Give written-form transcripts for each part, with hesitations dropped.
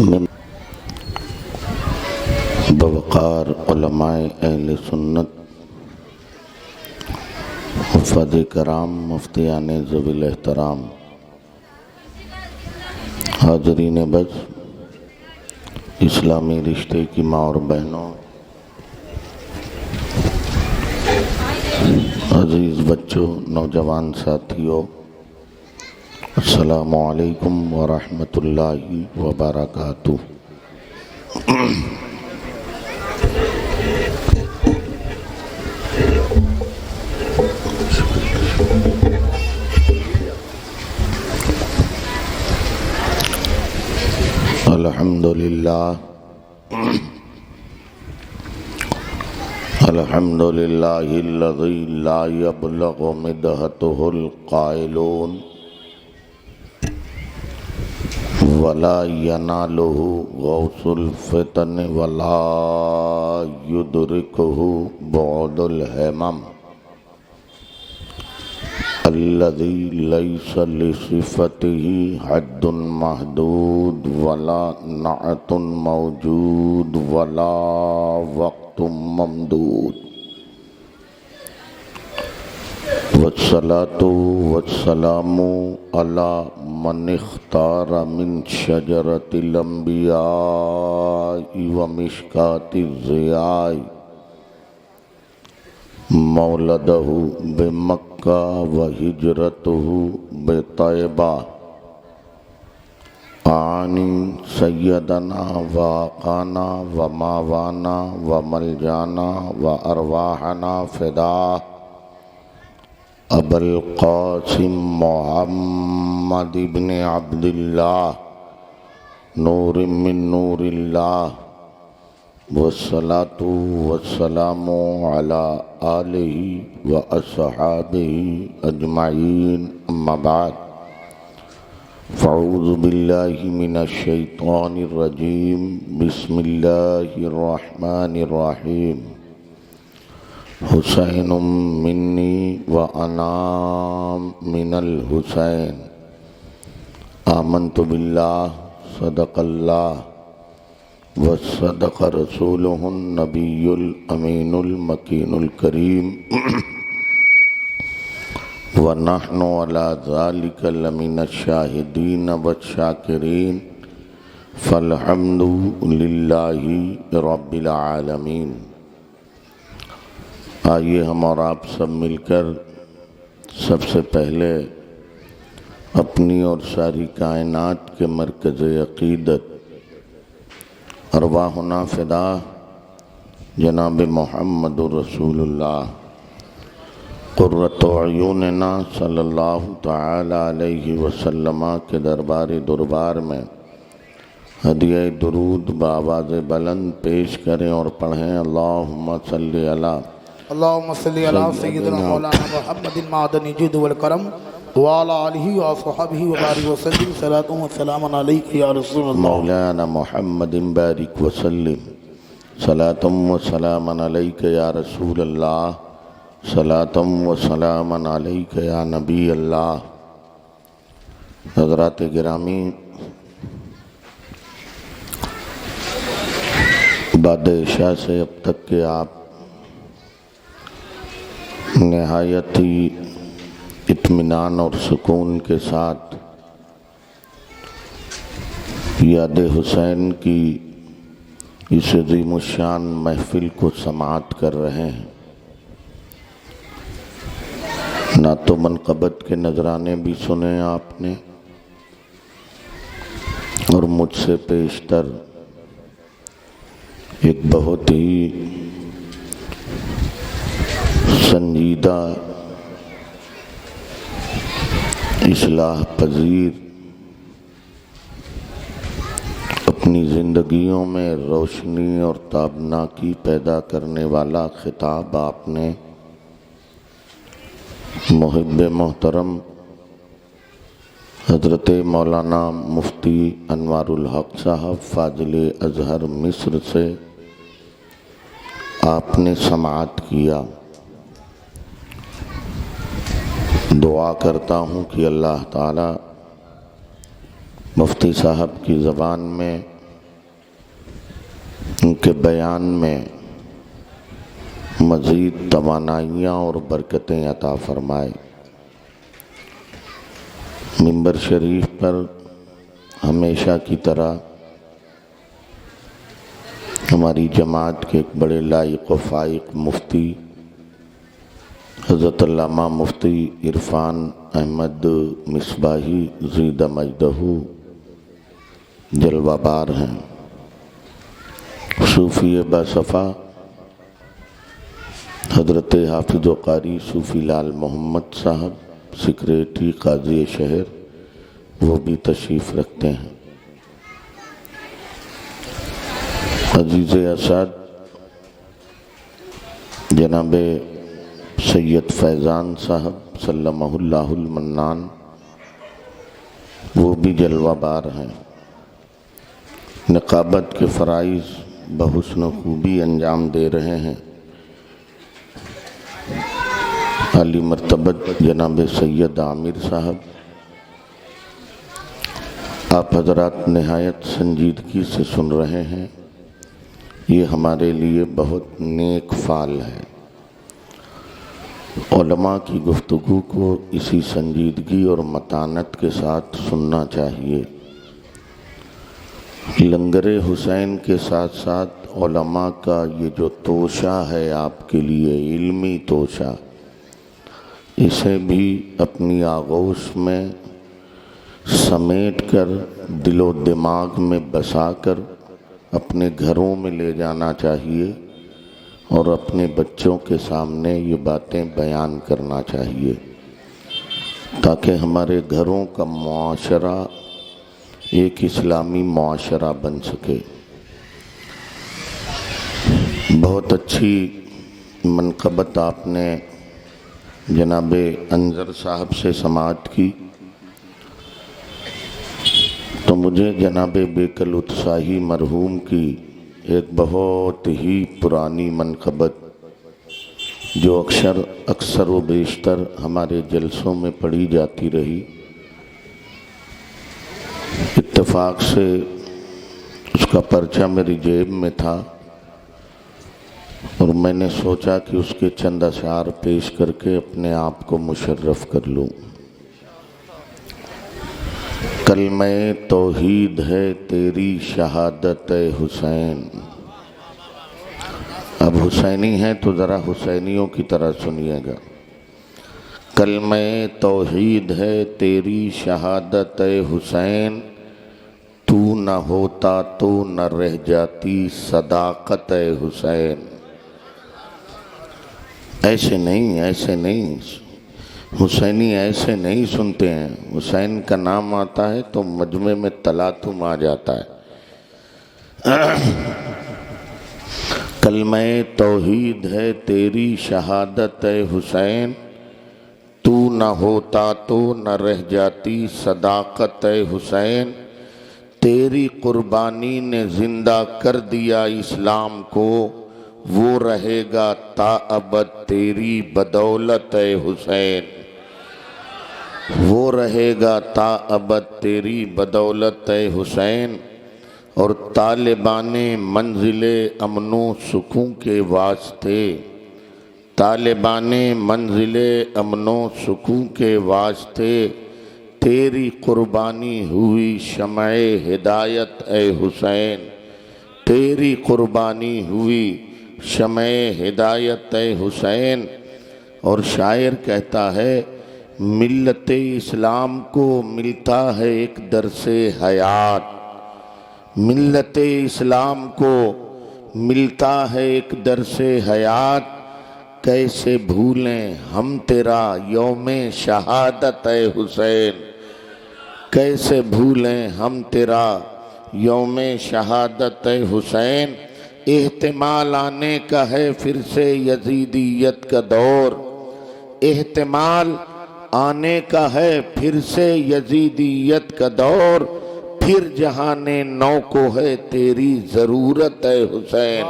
من بوقار علماء اہل سنت حفاظ کرام مفتیان ذوی الاحترام حاضرین بس اسلامی رشتے کی ماں اور بہنوں، عزیز بچوں، نوجوان ساتھیوں، السلام علیکم ورحمۃ اللہ وبرکاتہ۔ الحمد للہ الذی لا یبلغ مدحتہ القائلون ولا ینالہ غوث الفتن ولا یدرکہ بعد الہمم الذی لیس لصفتہ حد محدود ولا نعت موجود ولا وقت ممدود، والصلاة والسلام علی من اختار من شجرۃ الانبیاء ومشکاۃ الضیاء مولدہ بمکہ وہجرتہ بطیبہ آنی سیدنا وآقانا وماوانا وملجانا وارواحنا فداہ ابو القاسم محمد بن عبداللہ نور من نور اللہ، والصلاة والسلام علی آلہ واصحابہ اجمعین، اما بعد فاعوذ باللہ من الشیطان الرجیم، بسم اللہ الرحمن الرحیم۔ حسین منی وانا من الحسین، آمنت باللہ صدق اللہ وصدق رسولہ النبی الامین المکین الکریم، ونحن علی ذلک لمن الشاہدین والشاکرین، فالحمد للہ رب العالمین۔ آئیے ہم اور آپ سب مل کر سب سے پہلے اپنی اور ساری کائنات کے مرکز عقیدت ارواحنا فدا جناب محمد رسول اللہ قرۃ اعیننا صلی اللہ تعالی علیہ وسلم کے دربار میں ہدیہ درود بآواز بلند پیش کریں اور پڑھیں، اللہم صلی علی سیدنا مولانا محمد معدن جود والکرم وعلی آلہ وصحبہ وبارک وسلم، صلاۃ و سلام علیک یا رسول اللہ۔ مولانا محمد بارک وسلم، صلاۃ و سلام علیک یا رسول اللہ، صلاۃ و سلام علیک یا نبی اللہ۔ حضرات گرامی، بعد عشاء سے اب تک کہ آپ نہایت ہی اطمینان اور سکون کے ساتھ یاد حسین کی اس عظیم الشان محفل کو سماعت کر رہے ہیں، نعت و منقبت کے نذرانے بھی سنے آپ نے، اور مجھ سے پیشتر ایک بہت ہی سنجیدہ اصلاح پذیر، اپنی زندگیوں میں روشنی اور تابناکی پیدا کرنے والا خطاب آپ نے محب محترم حضرت مولانا مفتی انوار الحق صاحب فاضل ازہر مصر سے آپ نے سماعت کیا۔ دعا کرتا ہوں کہ اللہ تعالی مفتی صاحب کی زبان میں ان کے بیان میں مزید توانائیاں اور برکتیں عطا فرمائے۔ منبر شریف پر ہمیشہ کی طرح ہماری جماعت کے ایک بڑے لائق و فائق مفتی حضرت علامہ مفتی عرفان احمد مصباحی زید مجدہ جلوہ بار ہیں۔ صوفی باصفا حضرت حافظ و قاری صوفی لال محمد صاحب سیکریٹری قاضی شہر وہ بھی تشریف رکھتے ہیں۔ عزیز اسد جناب سید فیضان صاحب سلمہ اللہ المنان وہ بھی جلوہ بار ہیں۔ نقابت کے فرائض بحسن خوبی انجام دے رہے ہیں۔ عالی مرتبت جناب سید عامر صاحب آپ حضرات نہایت سنجیدگی سے سن رہے ہیں، یہ ہمارے لیے بہت نیک فعل ہے۔ علماء کی گفتگو کو اسی سنجیدگی اور متانت کے ساتھ سننا چاہیے۔ لنگر حسین کے ساتھ ساتھ علماء کا یہ جو توشہ ہے آپ کے لیے علمی توشہ، اسے بھی اپنی آغوش میں سمیٹ کر دل و دماغ میں بسا کر اپنے گھروں میں لے جانا چاہیے اور اپنے بچوں کے سامنے یہ باتیں بیان کرنا چاہیے تاکہ ہمارے گھروں کا معاشرہ ایک اسلامی معاشرہ بن سکے۔ بہت اچھی منقبت آپ نے جناب انظر صاحب سے سماعت کی، تو مجھے جناب بیکل اتساہی مرحوم کی ایک بہت ہی پرانی منقبت جو اکثر و بیشتر ہمارے جلسوں میں پڑھی جاتی رہی، اتفاق سے اس کا پرچہ میری جیب میں تھا اور میں نے سوچا کہ اس کے چند اشعار پیش کر کے اپنے آپ کو مشرف کر لوں۔ کلمہ توحید ہے تیری شہادت حسین۔ اب حسینی ہیں تو ذرا حسینیوں کی طرح سنیے گا۔ کلمہ توحید ہے تیری شہادت حسین، تو نہ ہوتا تو نہ رہ جاتی صداقت حسین۔ ایسے نہیں حسینی ایسے نہیں سنتے ہیں۔ حسین کا نام آتا ہے تو مجمع میں تلاطم آ جاتا ہے۔ کلمہ توحید ہے تیری شہادت حسین، تو نہ ہوتا تو نہ رہ جاتی صداقت حسین۔ تیری قربانی نے زندہ کر دیا اسلام کو، وہ رہے گا تا ابد تیری بدولت حسین۔ وہ رہے گا تا ابد تیری بدولت حسین۔ اور طالبان منزل امن و سکون کے واسطے، طالبان منزل امن و سکون کے واسطے، تیری قربانی ہوئی شمع ہدایت اے حسین۔ تیری قربانی ہوئی شمع ہدایت اے حسین۔ اور شاعر کہتا ہے ملت اسلام کو ملتا ہے ایک درس حیات، ملت اسلام کو ملتا ہے ایک درس حیات، کیسے بھولیں ہم تیرا یوم شہادت اے حسین۔ کیسے بھولیں ہم تیرا یوم شہادت اے حسین۔ احتمال آنے کا ہے پھر سے یزیدیت کا دور، احتمال آنے کا ہے پھر سے یزیدیت کا دور، پھر جہان نو کو ہے تیری ضرورت ہے حسین۔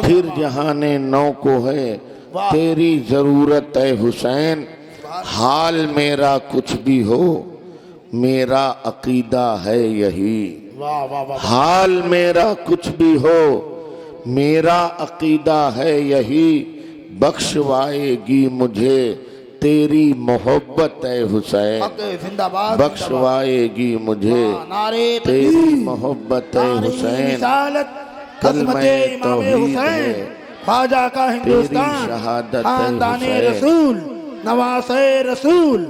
پھر جہان نو کو ہے تیری ضرورت ہے حسین۔ حال میرا کچھ بھی ہو میرا عقیدہ ہے یہی، واہ واہ واہ حال میرا کچھ بھی ہو میرا عقیدہ ہے یہی، بخشوائے گی مجھے تیری محبت اے حسین، حق زندہ باد، بخشوائے گی مجھے نعرے تیری تکبیر، محبت اے نعرے حسین، رسالت، کلمہ عظمت امام توحید حسین، ہے، خواجہ کا تیری ہندوستان، شہادت اے خاندان حسین۔ رسول، نواس رسول،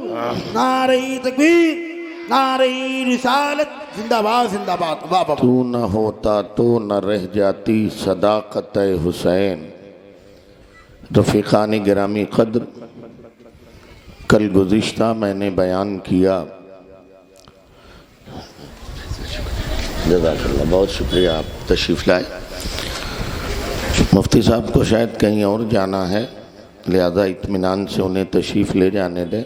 نعرہ تکبیر، نعرہ رسالت، زندہ باد زندہ باد، واہ واہ تو نہ ہوتا تو نہ رہ جاتی صداقت حسین۔ رفیقان گرامی قدر، کل گزشتہ میں نے بیان کیا، جزاک اللہ، بہت شکریہ، آپ تشریف لائے۔ مفتی صاحب کو شاید کہیں اور جانا ہے، لہذا اطمینان سے انہیں تشریف لے جانے دیں،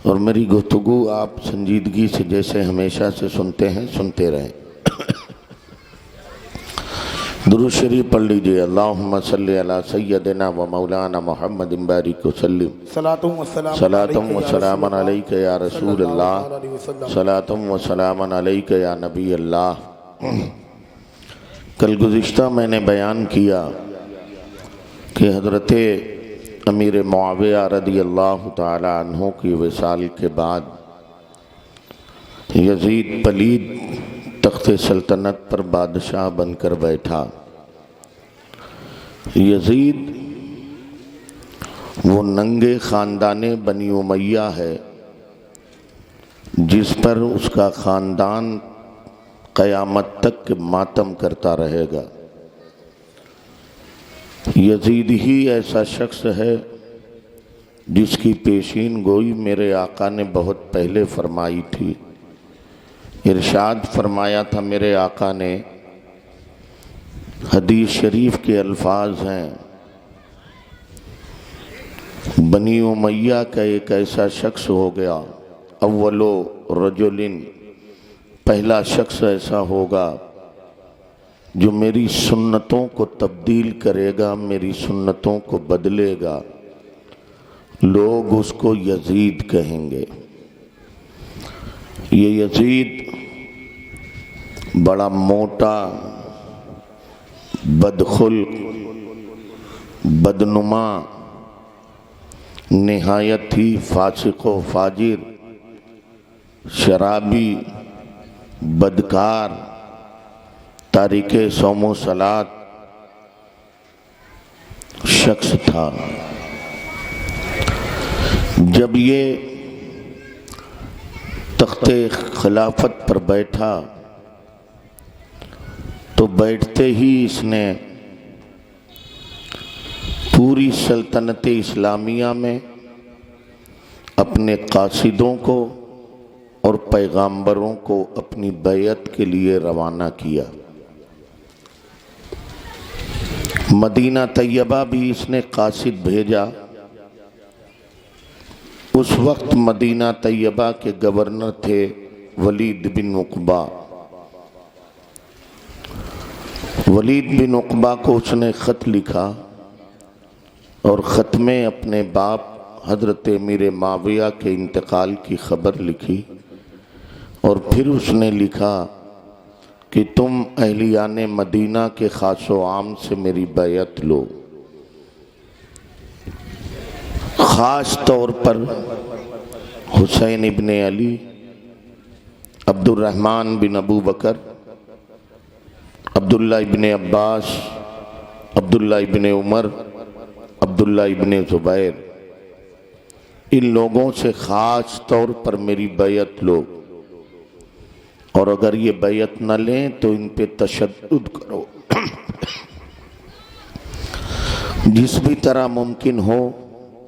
اور میری گفتگو آپ سنجیدگی سے جیسے ہمیشہ سے سنتے ہیں سنتے رہیں۔ درود شریف پڑھ لیجئے، اللہم صلی علی سیدنا و مولانا محمد بارک وسلم، صلاۃ و سلام صلاۃ و سلام علیک یا رسول اللہ، صلاۃ و سلام علیک یا نبی اللہ۔ کل گزشتہ میں نے بیان کیا کہ حضرت امیر معاویہ رضی اللہ تعالی عنہ کی وصال کے بعد یزید پلید تخت سلطنت پر بادشاہ بن کر بیٹھا۔ یزید وہ ننگے خاندان بنی امیہ ہے جس پر اس کا خاندان قیامت تک ماتم کرتا رہے گا۔ یزید ہی ایسا شخص ہے جس کی پیشین گوئی میرے آقا نے بہت پہلے فرمائی تھی۔ ارشاد فرمایا تھا میرے آقا نے، حدیث شریف کے الفاظ ہیں، بنی امیہ کا ایک ایسا شخص ہو گیا، اولو رجل، پہلا شخص ایسا ہوگا جو میری سنتوں کو تبدیل کرے گا، میری سنتوں کو بدلے گا، لوگ اس کو یزید کہیں گے۔ یہ یزید بڑا موٹا، بدخلق، بدنما، نہایت ہی فاسق و فاجر، شرابی، بدکار، تارک صوم و صلاۃ شخص تھا۔ جب یہ تخت خلافت پر بیٹھا تو بیٹھتے ہی اس نے پوری سلطنت اسلامیہ میں اپنے قاصدوں کو اور پیغامبروں کو اپنی بیعت کے لیے روانہ کیا۔ مدینہ طیبہ بھی اس نے قاصد بھیجا۔ اس وقت مدینہ طیبہ کے گورنر تھے ولید بن عقبہ۔ ولید بن عقبہ کو اس نے خط لکھا اور خط میں اپنے باپ حضرت امیر معاویہ کے انتقال کی خبر لکھی، اور پھر اس نے لکھا کہ تم اہلیان مدینہ کے خاص و عام سے میری بیعت لو، خاص طور پر حسین ابن علی، عبد الرحمن بن ابو بکر، عبداللہ ابن عباس، عبداللہ ابن عمر، عبداللہ ابن زبیر، ان لوگوں سے خاص طور پر میری بیعت لو، اور اگر یہ بیعت نہ لیں تو ان پہ تشدد کرو، جس بھی طرح ممکن ہو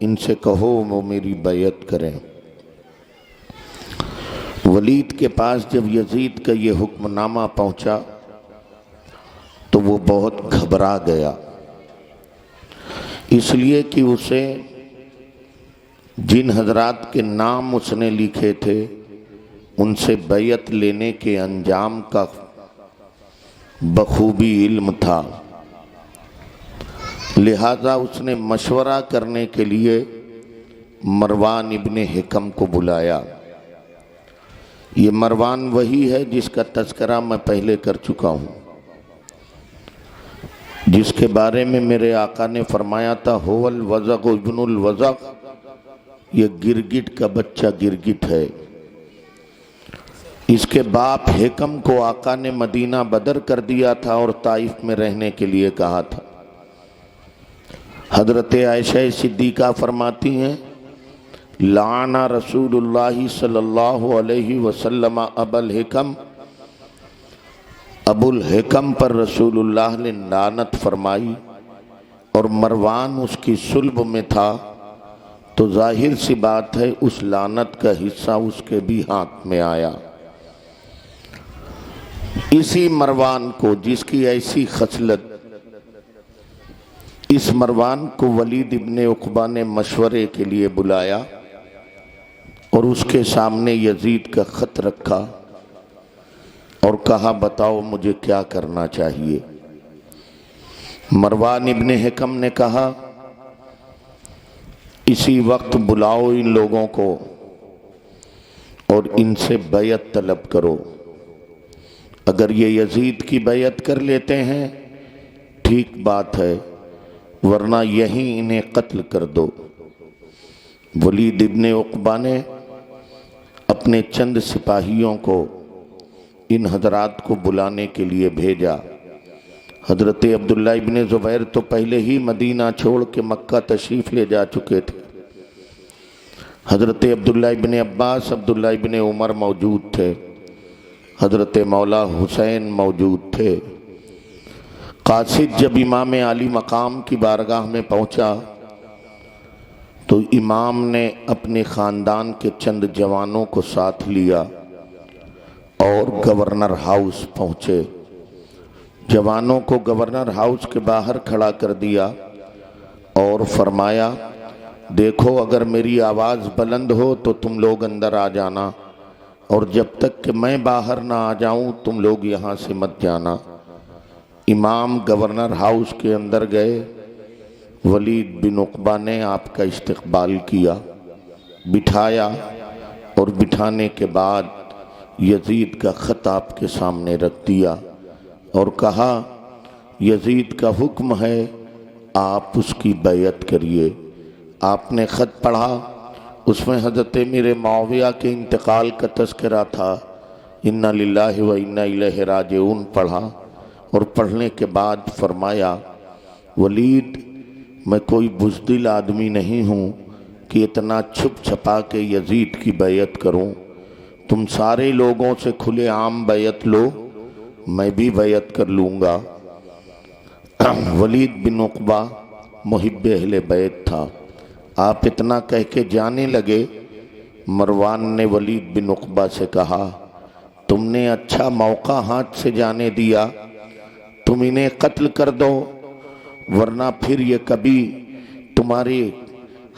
ان سے کہو وہ میری بیعت کریں۔ ولید کے پاس جب یزید کا یہ حکم نامہ پہنچا تو وہ بہت گھبرا گیا، اس لیے کہ اسے جن حضرات کے نام اس نے لکھے تھے ان سے بیعت لینے کے انجام کا بخوبی علم تھا، لہذا اس نے مشورہ کرنے کے لیے مروان ابن حکم کو بلایا یہ مروان وہی ہے جس کا تذکرہ میں پہلے کر چکا ہوں، جس کے بارے میں میرے آقا نے فرمایا تھا هو الوزغ ابن الوزغ، یہ گرگٹ کا بچہ گرگٹ ہے۔ اس کے باپ حکم کو آقا نے مدینہ بدر کر دیا تھا اور طائف میں رہنے کے لیے کہا تھا۔ حضرت عائشہ صدیقہ فرماتی ہیں لعن رسول اللہ صلی اللہ علیہ وسلم ابا الحکم، ابو الحکم پر رسول اللہ نے لعنت فرمائی، اور مروان اس کی صلب میں تھا، تو ظاہر سی بات ہے اس لعنت کا حصہ اس کے بھی ہاتھ میں آیا۔ اسی مروان کو، جس کی ایسی خصلت، اس مروان کو ولید ابن عقبہ نے مشورے کے لیے بلایا اور اس کے سامنے یزید کا خط رکھا اور کہا بتاؤ مجھے کیا کرنا چاہیے۔ مروان ابن حکم نے کہا اسی وقت بلاؤ ان لوگوں کو اور ان سے بیعت طلب کرو، اگر یہ یزید کی بیعت کر لیتے ہیں ٹھیک بات ہے، ورنہ یہیں انہیں قتل کر دو۔ ولید ابن عقبہ نے اپنے چند سپاہیوں کو ان حضرات کو بلانے کے لیے بھیجا۔ حضرت عبداللہ ابن زبیر تو پہلے ہی مدینہ چھوڑ کے مکہ تشریف لے جا چکے تھے۔ حضرت عبداللہ ابن عباس، عبداللہ ابن عمر موجود تھے، حضرت مولا حسین موجود تھے۔ قاصد جب امام عالی مقام کی بارگاہ میں پہنچا تو امام نے اپنے خاندان کے چند جوانوں کو ساتھ لیا اور گورنر ہاؤس پہنچے۔ جوانوں کو گورنر ہاؤس کے باہر کھڑا کر دیا اور فرمایا دیکھو اگر میری آواز بلند ہو تو تم لوگ اندر آ جانا، اور جب تک کہ میں باہر نہ آ جاؤں تم لوگ یہاں سے مت جانا۔ امام گورنر ہاؤس کے اندر گئے، ولید بن عقبہ نے آپ کا استقبال کیا، بٹھایا، اور بٹھانے کے بعد یزید کا خط آپ کے سامنے رکھ دیا اور کہا یزید کا حکم ہے آپ اس کی بیعت کریے۔ آپ نے خط پڑھا، اس میں حضرت امیر معاویہ کے انتقال کا تذکرہ تھا، انا للہ و انا الیہ راجعون پڑھا، اور پڑھنے کے بعد فرمایا ولید میں کوئی بزدل آدمی نہیں ہوں کہ اتنا چھپ چھپا کے یزید کی بیعت کروں، تم سارے لوگوں سے کھلے عام بیعت لو، میں بھی بیعت کر لوں گا۔ ولید بن عقبہ محب اہل بیت تھا۔ آپ اتنا کہہ کے جانے لگے، مروان نے ولید بن عقبہ سے کہا تم نے اچھا موقع ہاتھ سے جانے دیا، تم انہیں قتل کر دو، ورنہ پھر یہ کبھی تمہارے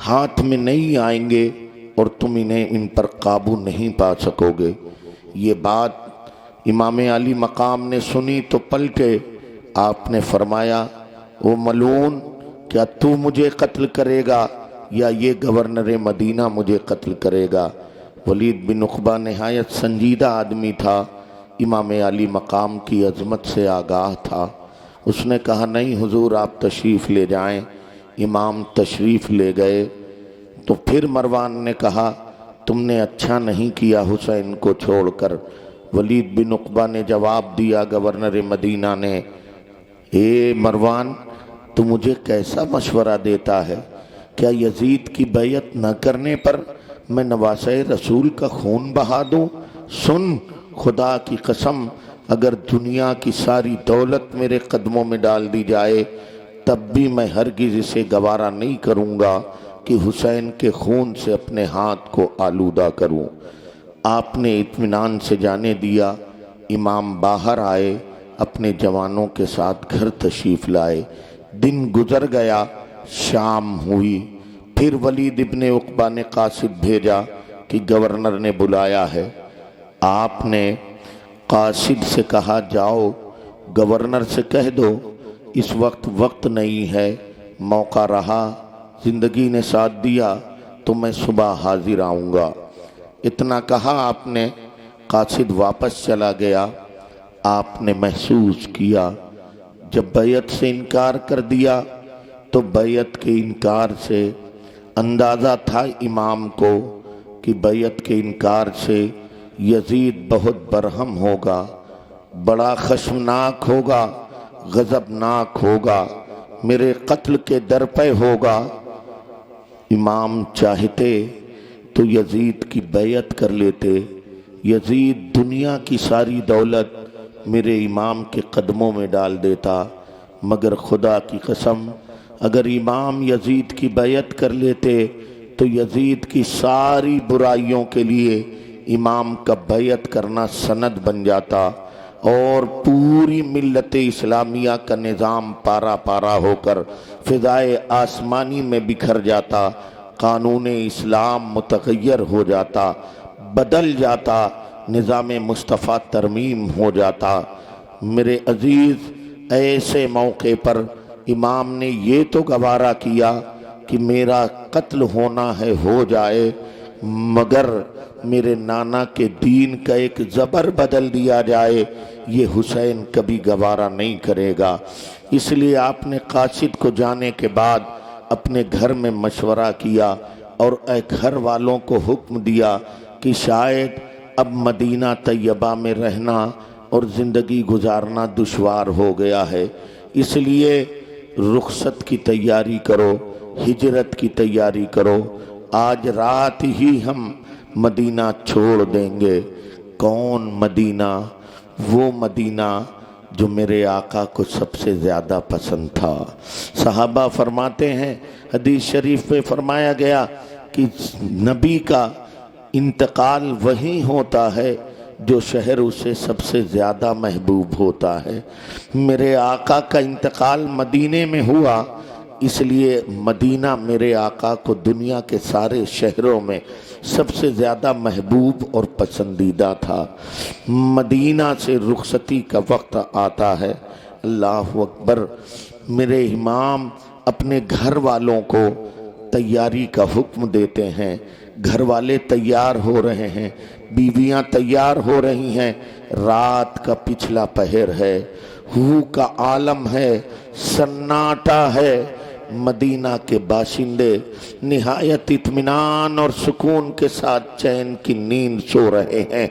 ہاتھ میں نہیں آئیں گے اور تم انہیں ان پر قابو نہیں پا سکو گے۔ یہ بات امام علی مقام نے سنی تو پلٹے، آپ نے فرمایا او ملعون، کیا تو مجھے قتل کرے گا یا یہ گورنر مدینہ مجھے قتل کرے گا؟ ولید بن عقبہ نہایت سنجیدہ آدمی تھا، امام علی مقام کی عظمت سے آگاہ تھا۔ اس نے کہا نہیں حضور آپ تشریف لے جائیں۔ امام تشریف لے گئے تو پھر مروان نے کہا تم نے اچھا نہیں کیا حسین کو چھوڑ کر۔ ولید بن عقبہ نے جواب دیا گورنر مدینہ نے، اے مروان تو مجھے کیسا مشورہ دیتا ہے؟ کیا یزید کی بیعت نہ کرنے پر میں نواسۂ رسول کا خون بہا دوں؟ سن، خدا کی قسم اگر دنیا کی ساری دولت میرے قدموں میں ڈال دی جائے تب بھی میں ہرگز اسے گوارا نہیں کروں گا کہ حسین کے خون سے اپنے ہاتھ کو آلودہ کروں۔ آپ نے اطمینان سے جانے دیا۔ امام باہر آئے، اپنے جوانوں کے ساتھ گھر تشریف لائے۔ دن گزر گیا، شام ہوئی، پھر ولید ابن عقبہ نے قاصد بھیجا کہ گورنر نے بلایا ہے۔ آپ نے قاصد سے کہا جاؤ گورنر سے کہہ دو اس وقت نہیں ہے، موقع رہا، زندگی نے ساتھ دیا تو میں صبح حاضر آؤں گا۔ اتنا کہا آپ نے، قاصد واپس چلا گیا، آپ نے محسوس کیا جب بیعت سے انکار کر دیا تو بیعت کے انکار سے اندازہ تھا امام کو کہ بیعت کے انکار سے یزید بہت برہم ہوگا، بڑا خشمناک ہوگا، غضبناک ہوگا، میرے قتل کے در پہ ہوگا۔ امام چاہتے تو یزید کی بیعت کر لیتے، یزید دنیا کی ساری دولت میرے امام کے قدموں میں ڈال دیتا، مگر خدا کی قسم اگر امام یزید کی بیعت کر لیتے تو یزید کی ساری برائیوں کے لیے امام کا بیعت کرنا سند بن جاتا اور پوری ملت اسلامیہ کا نظام پارا پارا ہو کر فضائے آسمانی میں بکھر جاتا، قانون اسلام متغیر ہو جاتا، بدل جاتا، نظام مصطفیٰ ترمیم ہو جاتا۔ میرے عزیز، ایسے موقع پر امام نے یہ تو گوارا کیا کہ میرا قتل ہونا ہے ہو جائے، مگر میرے نانا کے دین کا ایک زبر بدل دیا جائے، یہ حسین کبھی گوارا نہیں کرے گا۔ اس لیے آپ نے قاصد کو جانے کے بعد اپنے گھر میں مشورہ کیا اور گھر والوں کو حکم دیا کہ شاید اب مدینہ طیبہ میں رہنا اور زندگی گزارنا دشوار ہو گیا ہے، اس لیے رخصت کی تیاری کرو، ہجرت کی تیاری کرو، آج رات ہی ہم مدینہ چھوڑ دیں گے۔ کون مدینہ؟ وہ مدینہ جو میرے آقا کو سب سے زیادہ پسند تھا۔ صحابہ فرماتے ہیں، حدیث شریف میں فرمایا گیا کہ نبی کا انتقال وہی ہوتا ہے جو شہر اسے سب سے زیادہ محبوب ہوتا ہے۔ میرے آقا کا انتقال مدینے میں ہوا، اس لیے مدینہ میرے آقا کو دنیا کے سارے شہروں میں سب سے زیادہ محبوب اور پسندیدہ تھا۔ مدینہ سے رخصتی کا وقت آتا ہے، اللہ اکبر، میرے امام اپنے گھر والوں کو تیاری کا حکم دیتے ہیں۔ گھر والے تیار ہو رہے ہیں، بیویاں تیار ہو رہی ہیں، رات کا پچھلا پہر ہے، ہو کا عالم ہے، سناٹا ہے۔ مدینہ کے باشندے نہایت اطمینان اور سکون کے ساتھ چین کی نیند سو رہے ہیں۔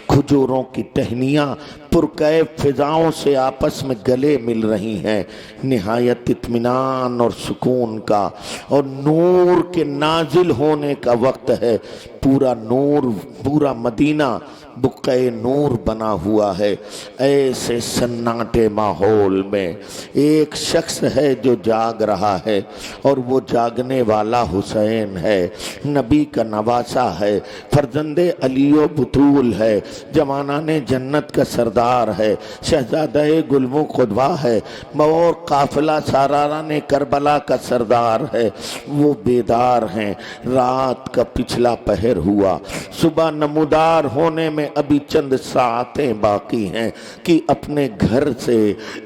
کھجوروں کی ٹہنیاں پرکیف فضاؤں سے آپس میں گلے مل رہی ہیں، نہایت اطمینان اور سکون کا، اور نور کے نازل ہونے کا وقت ہے۔ پورا نور، پورا مدینہ بقعہ نور بنا ہوا ہے۔ ایسے سناٹے ماحول میں ایک شخص ہے جو جاگ رہا ہے، اور وہ جاگنے والا حسین ہے، نبی کا نواسا ہے، فرزند علی و بطول ہے، جوانان جنت کا سردار ہے، شہزادہ گلم و خدوا ہے، اور قافلہ ساراران کربلا کا سردار ہے۔ وہ بیدار ہیں، رات کا پچھلا پہر ہوا، صبح نمودار ہونے میں ابھی چند ساعتیں باقی ہیں کہ اپنے گھر سے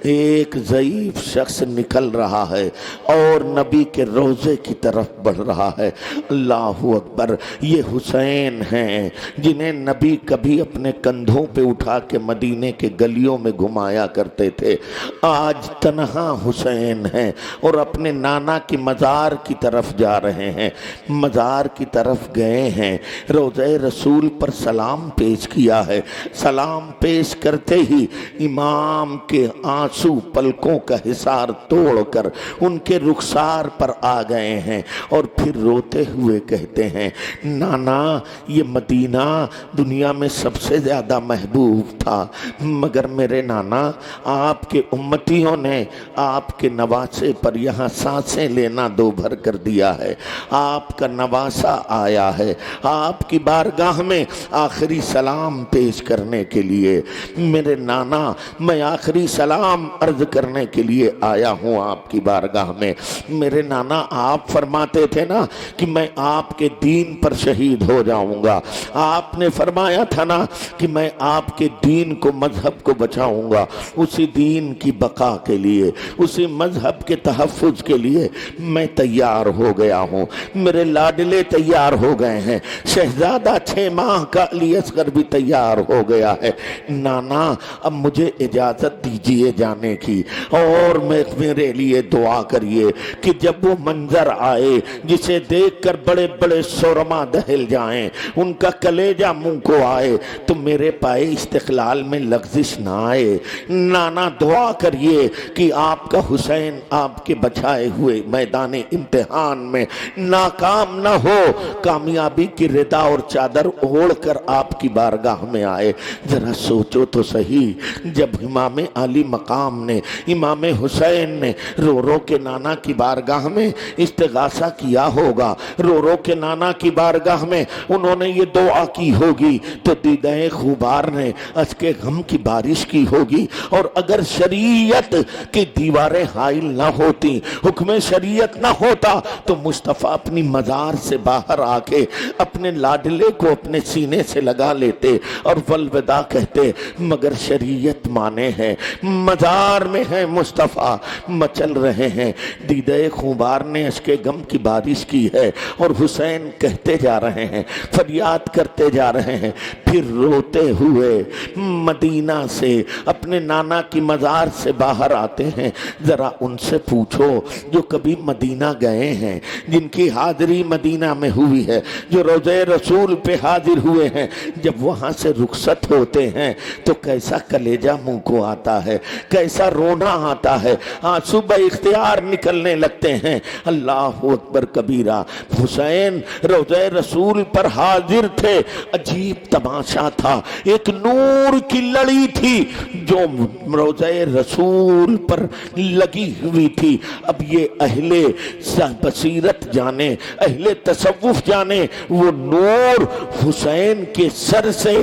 ایک ضعیف شخص نکل رہا ہے اور نبی کے روضے کی طرف بڑھ رہا ہے۔ اللہ اکبر، یہ حسین ہیں جنہیں نبی کبھی اپنے کندھوں پہ اٹھا کے مدینے کے گلیوں میں گھمایا کرتے تھے۔ آج تنہا حسین ہیں اور اپنے نانا کی مزار کی طرف جا رہے ہیں۔ مزار کی طرف گئے ہیں، روضہ رسول پر سلام پیش کیا ہے، سلام پیش کرتے ہی امام کے آنسو پلکوں کا حصار توڑ کر ان کے رخسار پر آ گئے ہیں، اور پھر روتے ہوئے کہتے ہیں، نانا یہ مدینہ دنیا میں سب سے زیادہ محبوب تھا، مگر میرے نانا آپ کے امتیوں نے آپ کے نواسے پر یہاں سانسیں لینا دو بھر کر دیا ہے۔ آپ کا نواسا آیا ہے آپ کی بارگاہ میں آخری سلام پیش کرنے کے لیے۔ میرے نانا، میں آخری سلام عرض کرنے کے لیے آیا ہوں آپ کی بارگاہ میں۔ میرے نانا، آپ فرماتے تھے نا کہ میں آپ کے دین پر شہید ہو جاؤں گا، آپ نے فرمایا تھا نا کہ میں آپ کے دین کو، مذہب کو بچاؤں گا، اسی دین کی بقا کے لیے، اسی مذہب کے تحفظ کے لیے میں تیار ہو گیا ہوں۔ میرے لاڈلے تیار ہو گئے ہیں، شہزادہ 6 ماہ کا علی اصغر بھی تیار ہو گیا ہے، نانا اب مجھے اجازت دیجیے جانے کی، اور میرے لیے دعا کریے کہ جب وہ منظر آئے جسے دیکھ کر بڑے بڑے سورما دہل جائیں، ان کا کلیجہ منہ کو آئے، تو میرے پائے استقلال میں لغزش نہ آئے۔ نانا دعا کریے کہ آپ کا حسین آپ کے بچائے ہوئے میدان امتحان میں ناکام نہ ہو، کامیابی کی ردا اور چادر اوڑھ کر آپ کی بارگاہ میں آئے۔ ذرا سوچو تو صحیح، جب امام علی مقام نے، امام حسین نے رو رو کے نانا کی بارگاہ میں استغاثہ کیا ہوگا، رو رو کے نانا کی بارگاہ میں انہوں نے یہ دعا کی ہوگی، تو دیدہ خوبار نے اشک غم کی بارش کی ہوگی۔ اور اگر شریعت کی دیواریں حائل نہ ہوتی، حکم شریعت نہ ہوتا، تو مصطفیٰ اپنی مزار سے باہر آ کے اپنے لاڈلے کو اپنے سینے سے لگا لیتے اور والوداع کہتے، مگر شریعت مانے ہیں، مزار میں ہیں مصطفیٰ، مچل رہے ہیں۔ دیدہ خوبار نے اشک غم کی بارش کی ہے، اور حسین کہتے جا رہے ہیں، فریاد کرتے جا رہے ہیں، پھر روتے ہوئے مدینہ سے اپنے نانا کی مزار سے باہر آتے ہیں۔ ذرا ان سے پوچھو جو کبھی مدینہ گئے ہیں، جن کی حاضری مدینہ میں ہوئی ہے، جو روضہ رسول پہ حاضر ہوئے ہیں، جب وہاں سے رخصت ہوتے ہیں تو کیسا کلیجہ منہ کو آتا ہے، کیسا رونا آتا ہے، آنسو بے اختیار نکلنے لگتے ہیں۔ اللہ اکبر کبیرہ، حسین روضہ رسول پر حاضر تھے، عجیب تماشا تھا، ایک نور کی لڑی تھی جو روضہ رسول پر لگی ہوئی تھی۔ اب یہ اہل بصیرت جانے، اہل تصوف جانے، وہ نور حسین کے سر سے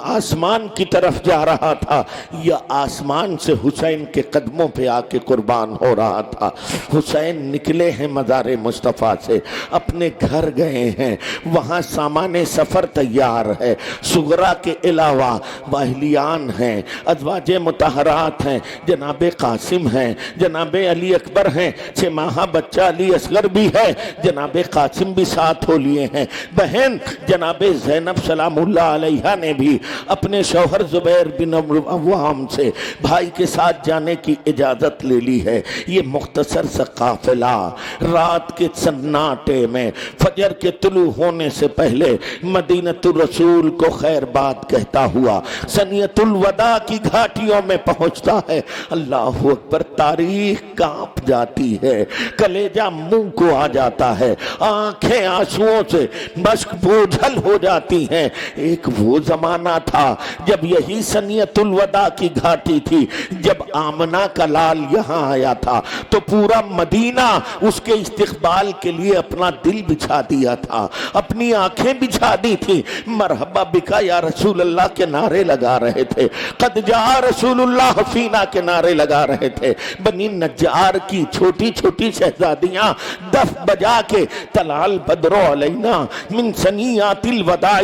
آسمان کی طرف جا رہا تھا، یا آسمان سے حسین کے قدموں پہ آ کے قربان ہو رہا تھا۔ حسین نکلے ہیں مزار مصطفیٰ سے، اپنے گھر گئے ہیں، وہاں سامان سفر تیار ہے، سغرا کے علاوہ واہلیان ہیں، ازواج مطہرات ہیں، جناب قاسم ہیں، جناب علی اکبر ہیں، 6 ماہ بچہ علی اصغر بھی ہے، جناب قاسم بھی ساتھ ہو لیے ہیں، بہن جناب زینب سلام اللہ علیہ نے بھی اپنے شوہر زبیر بن عوام سے بھائی کے ساتھ جانے کی اجازت لے لی ہے۔ یہ مختصر سا قافلہ رات کے سناٹے میں فجر کے طلوع ہونے سے پہلے مدینۃ الرسول کو خیر بات کہتا ہوا سنیت الوداع کی گھاٹیوں میں پہنچتا ہے۔ اللہ اکبر، تاریخ کانپ جاتی ہے، کلیجہ منہ کو آ جاتا ہے، آنکھیں آنسوؤں سے مشک بوجھل ہو جاتی ہیں۔ ایک وہ زمانہ تھا جب یہی سنیت الوداع کی گھاٹی تھی، جب آمنہ کا لال یہاں آیا تھا تو پورا مدینہ اس کے استقبال کے لیے اپنا دل بچھا دیا تھا، اپنی آنکھیں بچھا دی تھی، مرحبا بکا یا رسول اللہ کے نعرے لگا رہے تھے، قد جاء رسول اللہ فینا کے نعرے لگا رہے تھے۔ بنی نجار کی چھوٹی چھوٹی شہزادیاں دف بجا کے تلال بدر علینا من سنیات الوداع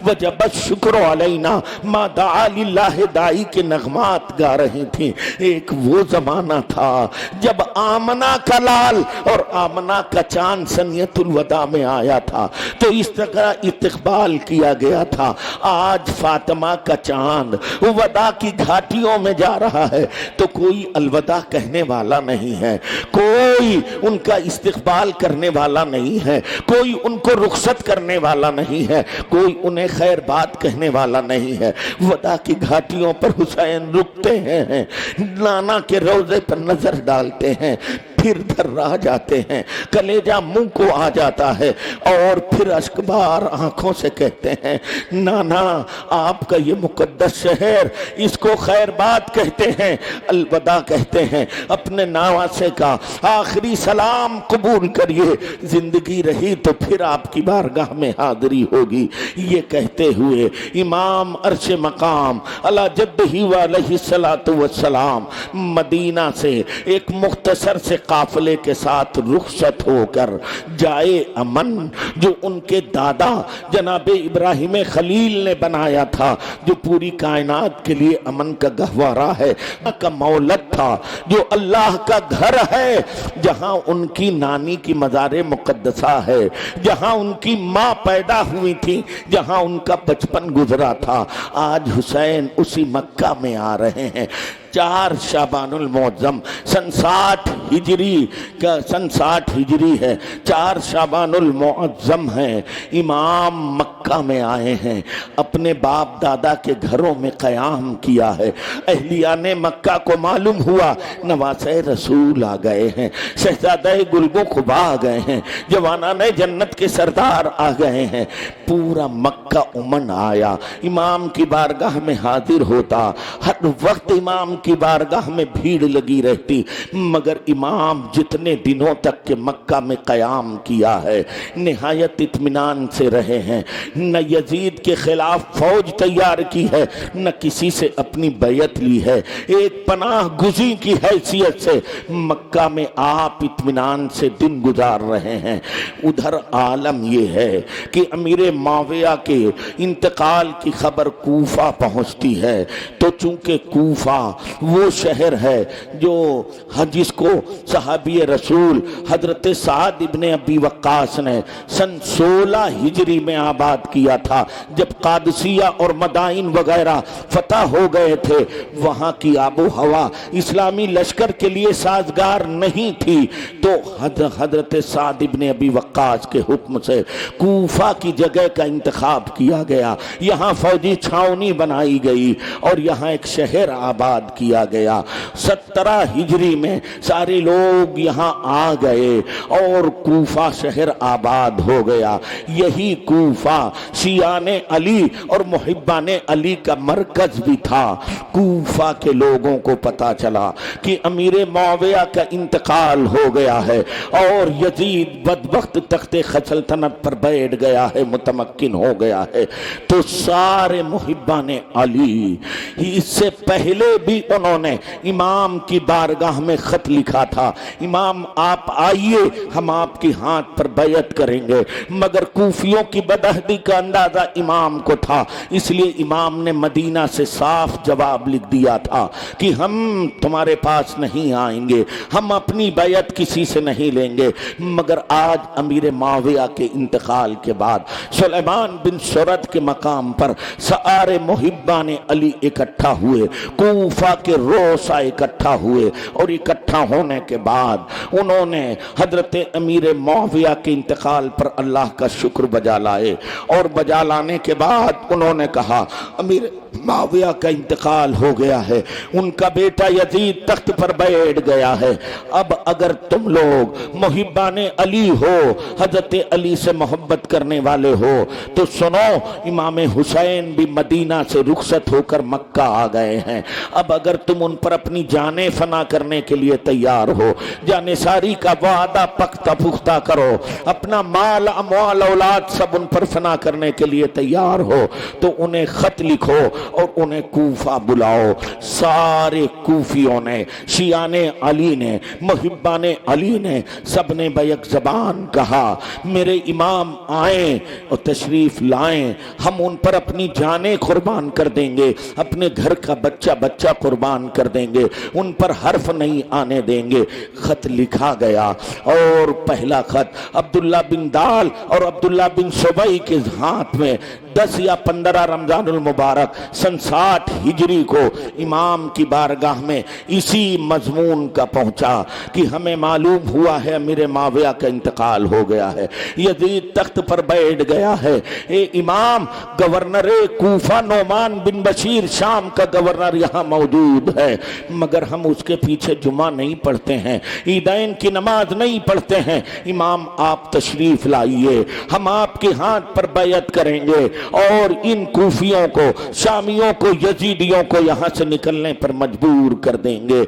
وجب الشکر علینا ما دعا للہ دائی کے نغمات گا رہی تھیں۔ ایک وہ زمانہ تھا جب آمنہ کا لال اور آمنہ کا چاند سنیت الوداع میں آیا تھا تو اس طرح استقبال کیا گیا تھا۔ آج فاطمہ کا چاند وداع کی گھاٹیوں میں جا رہا ہے تو کوئی الوداع کہنے والا نہیں ہے، کوئی ان کا استقبال کرنے والا نہیں ہے، کوئی ان کو رخصت کرنے والا نہیں ہے، کوئی انہیں خیر بات کہنے والا نہیں ہے۔ وداع کی گھاٹیوں پر حسین رکتے ہیں، نانا کے روضے پر نظر ڈالتے ہیں، پھر دھرا جاتے ہیں، کلیجہ منہ کو آ جاتا ہے، اور پھر اشکبار آنکھوں سے کہتے ہیں، نانا آپ کا یہ مقدس شہر، اس کو خیر بات کہتے ہیں، الوداع کہتے ہیں، اپنے نواسے کا آخری سلام قبول کریے، زندگی رہی تو پھر آپ کی بارگاہ میں حاضری ہوگی۔ یہ کہتے ہوئے امام عرش مقام علی جدہ و علیہ الصلوۃ والسلام مدینہ سے ایک مختصر سے قافلے کے ساتھ رخصت ہو کر جائے امن جو ان کے دادا جناب ابراہیم خلیل نے بنایا تھا، جو پوری کائنات کے لیے امن کا گہوارہ ہے، کا مولد تھا، جو اللہ کا گھر ہے، جہاں ان کی نانی کی مزار مقدسہ ہے، جہاں ان کی ماں پیدا ہوئی تھی، جہاں ان کا بچپن گزرا تھا، آج حسین اسی مکہ میں آ رہے ہیں۔ 4 شعبان المعظم سن 60 ہجری ہے، 4 شعبان المعظم ہے، امام مکہ میں آئے ہیں، اپنے باپ دادا کے گھروں میں قیام کیا ہے۔ اہلیان مکہ کو معلوم ہوا نواسے رسول آ گئے ہیں، شہزادہ گلبو خبا آ گئے ہیں، جوانان جنت کے سردار آ گئے ہیں، پورا مکہ امن آیا، امام کی بارگاہ میں حاضر ہوتا، ہر وقت امام کی بارگاہ میں بھیڑ لگی رہتی، مگر امام جتنے دنوں تک کہ مکہ میں قیام کیا ہے نہایت اطمینان سے رہے ہیں، نہ یزید کے خلاف فوج تیار کی ہے، نہ کسی سے اپنی بیعت لی ہے، ایک پناہ گزین کی حیثیت سے مکہ میں آپ اطمینان سے دن گزار رہے ہیں۔ ادھر عالم یہ ہے کہ امیر معاویہ کے انتقال کی خبر کوفہ پہنچتی ہے، تو چونکہ کوفہ وہ شہر ہے جو جس کو صحابی رسول حضرت سعد ابن ابی وقاص نے سن 16 ہجری میں آباد کیا تھا، جب قادسیہ اور مدائن وغیرہ فتح ہو گئے تھے، وہاں کی آب و ہوا اسلامی لشکر کے لیے سازگار نہیں تھی، تو حضرت سعد ابن ابی وقاص کے حکم سے کوفہ کی جگہ کا انتخاب کیا گیا، یہاں فوجی چھاؤنی بنائی گئی اور یہاں ایک شہر آباد کیا گیا۔ 17 ہجری میں سارے لوگ یہاں آ گئے اور کوفہ شہر آباد ہو گیا۔ یہی کوفہ شیعان علی اور محبان علی کا مرکز بھی تھا۔ کوفہ کے لوگوں کو پتا چلا کہ امیر معاویہ کا انتقال ہو گیا ہے اور یزید بدبخت تخت سلطنت پر بیٹھ گیا ہے، متمکن ہو گیا ہے، تو سارے محبان علی اس سے پہلے بھی انہوں نے امام کی بارگاہ میں خط لکھا تھا، امام آپ آئیے ہم آپ کی ہاتھ پر بیعت کریں گے، مگر کوفیوں کی بدہدی کا اندازہ امام کو تھا، اس لیے امام نے مدینہ سے صاف جواب لکھ دیا تھا کہ ہم تمہارے پاس نہیں آئیں گے، ہم اپنی بیعت کسی سے نہیں لیں گے۔ مگر آج امیر معاویہ کے انتقال کے بعد سلیمان بن سرد کے مقام پر سارے محبان علی اکٹھا ہوئے، کوفہ کے روسا اکٹھا ہوئے، اور اکٹھا ہونے کے بعد انہوں نے حضرت امیر معاویہ کے انتقال پر اللہ کا شکر بجا لائے، اور بجا لانے کے بعد انہوں نے کہا امیر معاویہ کا انتقال ہو گیا ہے، ان کا بیٹا یزید تخت پر بیٹھ گیا ہے، اب اگر تم لوگ محبان علی ہو، حضرت علی سے محبت کرنے والے ہو، تو سنو امام حسین بھی مدینہ سے رخصت ہو کر مکہ آ گئے ہیں، اب اگر تم ان پر اپنی جانیں فنا کرنے کے لیے تیار ہو، جانے ساری کا وعدہ پختہ پختہ کرو، اپنا مال اموال اولاد سب ان پر فنا کرنے کے لیے تیار ہو، تو انہیں خط لکھو اور انہیں کوفہ بلاؤ۔ سارے کوفیوں نے، شیعان علی نے، محبان علی نے، سب نے بیک زبان کہا میرے امام آئیں اور تشریف لائیں، ہم ان پر اپنی جانیں قربان کر دیں گے، اپنے گھر کا بچہ قربان کر دیں گے، ان پر حرف نہیں آنے دیں گے۔ خط لکھا گیا اور پہلا خط عبداللہ بن دال اور عبداللہ بن سبئی کے ہاتھ میں 10 یا 15 رمضان المبارک سن 60 ہجری کو امام کی بارگاہ میں اسی مضمون کا پہنچا کہ ہمیں معلوم ہوا ہے امیر معاویہ کا انتقال ہو گیا ہے، یزید تخت پر بیٹھ گیا ہے، اے امام گورنر کوفہ نعمان بن بشیر شام کا گورنر یہاں موجود ہے، مگر ہم اس کے پیچھے جمعہ نہیں پڑھتے ہیں، عیدین کی نماز نہیں پڑھتے ہیں، امام آپ تشریف لائیے، ہم آپ کے ہاتھ پر بیعت کریں گے اور ان کوفیوں کو، شامیوں کو، یزیدیوں کو یہاں سے نکلنے پر مجبور کر دیں گے۔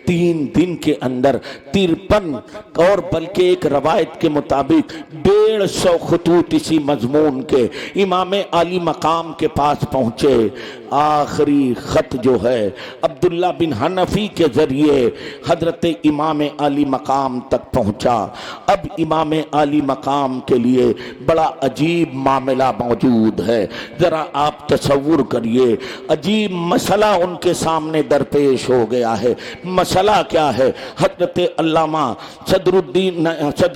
3 دن کے اندر 53 اور بلکہ ایک روایت کے مطابق 150 خطوط اسی مضمون کے امام عالی مقام کے پاس پہنچے۔ آخری خط جو ہے عبداللہ بن حنفی کے ذریعے حضرت امام عالی مقام تک پہنچا۔ اب امام عالی مقام کے لیے بڑا عجیب معاملہ موجود ہے۔ ذرا آپ تصور کریے، عجیب مسئلہ ان کے سامنے درپیش ہو گیا ہے۔ مسئلہ کیا ہے؟ حضرت علامہ صدر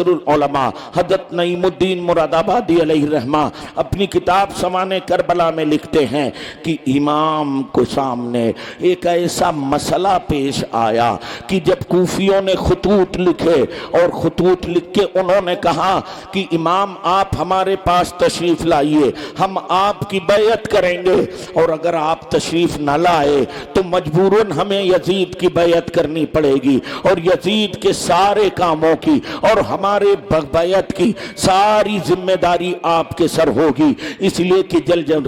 العلماء حضرت نعیم الدین مراد آبادی علیہ الرحمہ اپنی کتاب سمان کربلا میں لکھتے ہیں کہ امام کو سامنے ایک ایسا مسئلہ پیش آیا کہ جب کوفیوں نے خطوط لکھے اور خطوط لکھ کے انہوں نے کہا کہ امام آپ ہمارے پاس تشریف لائیے، ہم آپ کی بیعت کریں گے، اور اگر آپ تشریف نہ لائے تو مجبوراً ہمیں یزید کی بیعت کرنی پڑے گی، اور یزید کے سارے کاموں کی اور ہمارے بیعت کی ساری ذمہ داری آپ کے سر ہوگی، اس لیے کہ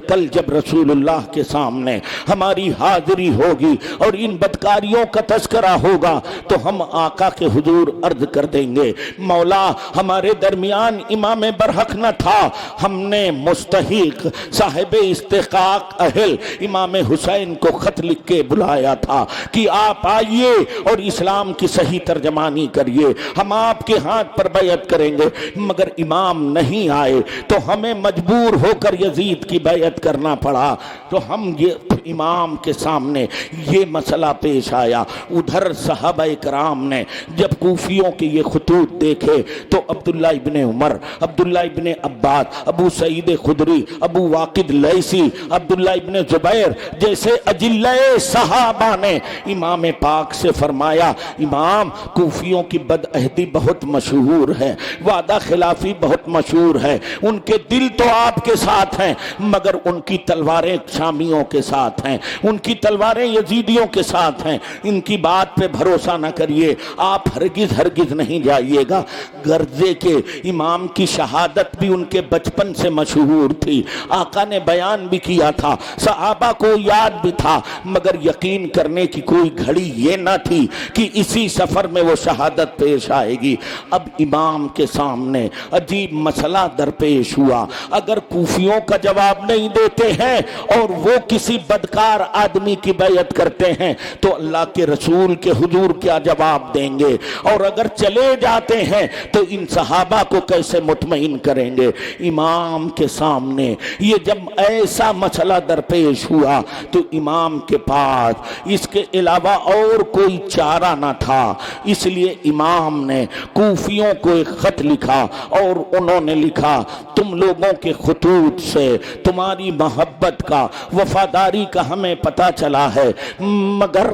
کل جب رسول اللہ کے سامنے ہماری حاضری ہوگی اور ان بدکاریوں کا تذکرہ ہوگا تو ہم آقا کے حضور عرض کر دیں گے مولا ہمارے درمیان امام برحق نہ تھا، ہم نے مستحق صاحب استحقاق اہل امام حسین کو خط لکھ کے بلایا تھا کہ آپ آئیے اور اسلام کی صحیح ترجمانی کریے، ہم آپ کے ہاتھ پر بیعت کریں گے، مگر امام نہیں آئے تو ہمیں مجبور ہو کر یزید کی بیعت کرنا پڑا۔ تو ہم یہ امام کے سامنے یہ مسئلہ پیش آیا۔ ادھر صحابہ کرام نے جب کوفیوں کے یہ خطوط دیکھے تو عبداللہ ابن عمر، عبداللہ ابن عباس، ابو سعید خدری، ابو واقد لیثی، عبداللہ ابن زبیر جیسے اجلہ صحابہ نے امام پاک سے فرمایا امام کوفیوں کی بدعہدی بہت مشہور ہے، وعدہ خلافی بہت مشہور ہے، ان کے دل تو آپ کے ساتھ ہیں مگر ان کی تلواریں شامیوں کے ساتھ ہیں، ان کی تلواریں یزیدیوں کے ساتھ ہیں، ان کی بات پہ بھروسہ نہ کریے، آپ ہرگز نہیں جائیے گا۔ غرضے کے امام کی شہادت بھی ان کے بچپن سے مشہور تھی، آقا نے بیان بھی کیا تھا، صحابہ کو یاد بھی تھا، مگر یقین کرنے کی کوئی گھڑی یہ نہ تھی کہ اسی سفر میں وہ شہادت پیش آئے گی۔ اب امام کے سامنے عجیب مسئلہ درپیش ہوا، اگر کوفیوں کا جواب نہیں دیتے ہیں اور وہ کسی بدکار آدمی کی بیعت کرتے ہیں تو اللہ کے رسول کے حضور کیا جواب دیں گے، اور اگر چلے جاتے ہیں تو ان صحابہ کو کیسے مطمئن کریں گے؟ امام کے سامنے یہ جب ایسا مسئلہ درپیش ہوا تو امام کے پاس اس کے علاوہ اور کوئی چارہ نہ تھا، اس لیے امام نے کوفیوں کو ایک خط لکھا اور انہوں نے لکھا تم لوگوں کے خطوط سے تمہاری محبت کا، وفاداری کا ہمیں پتہ چلا ہے، مگر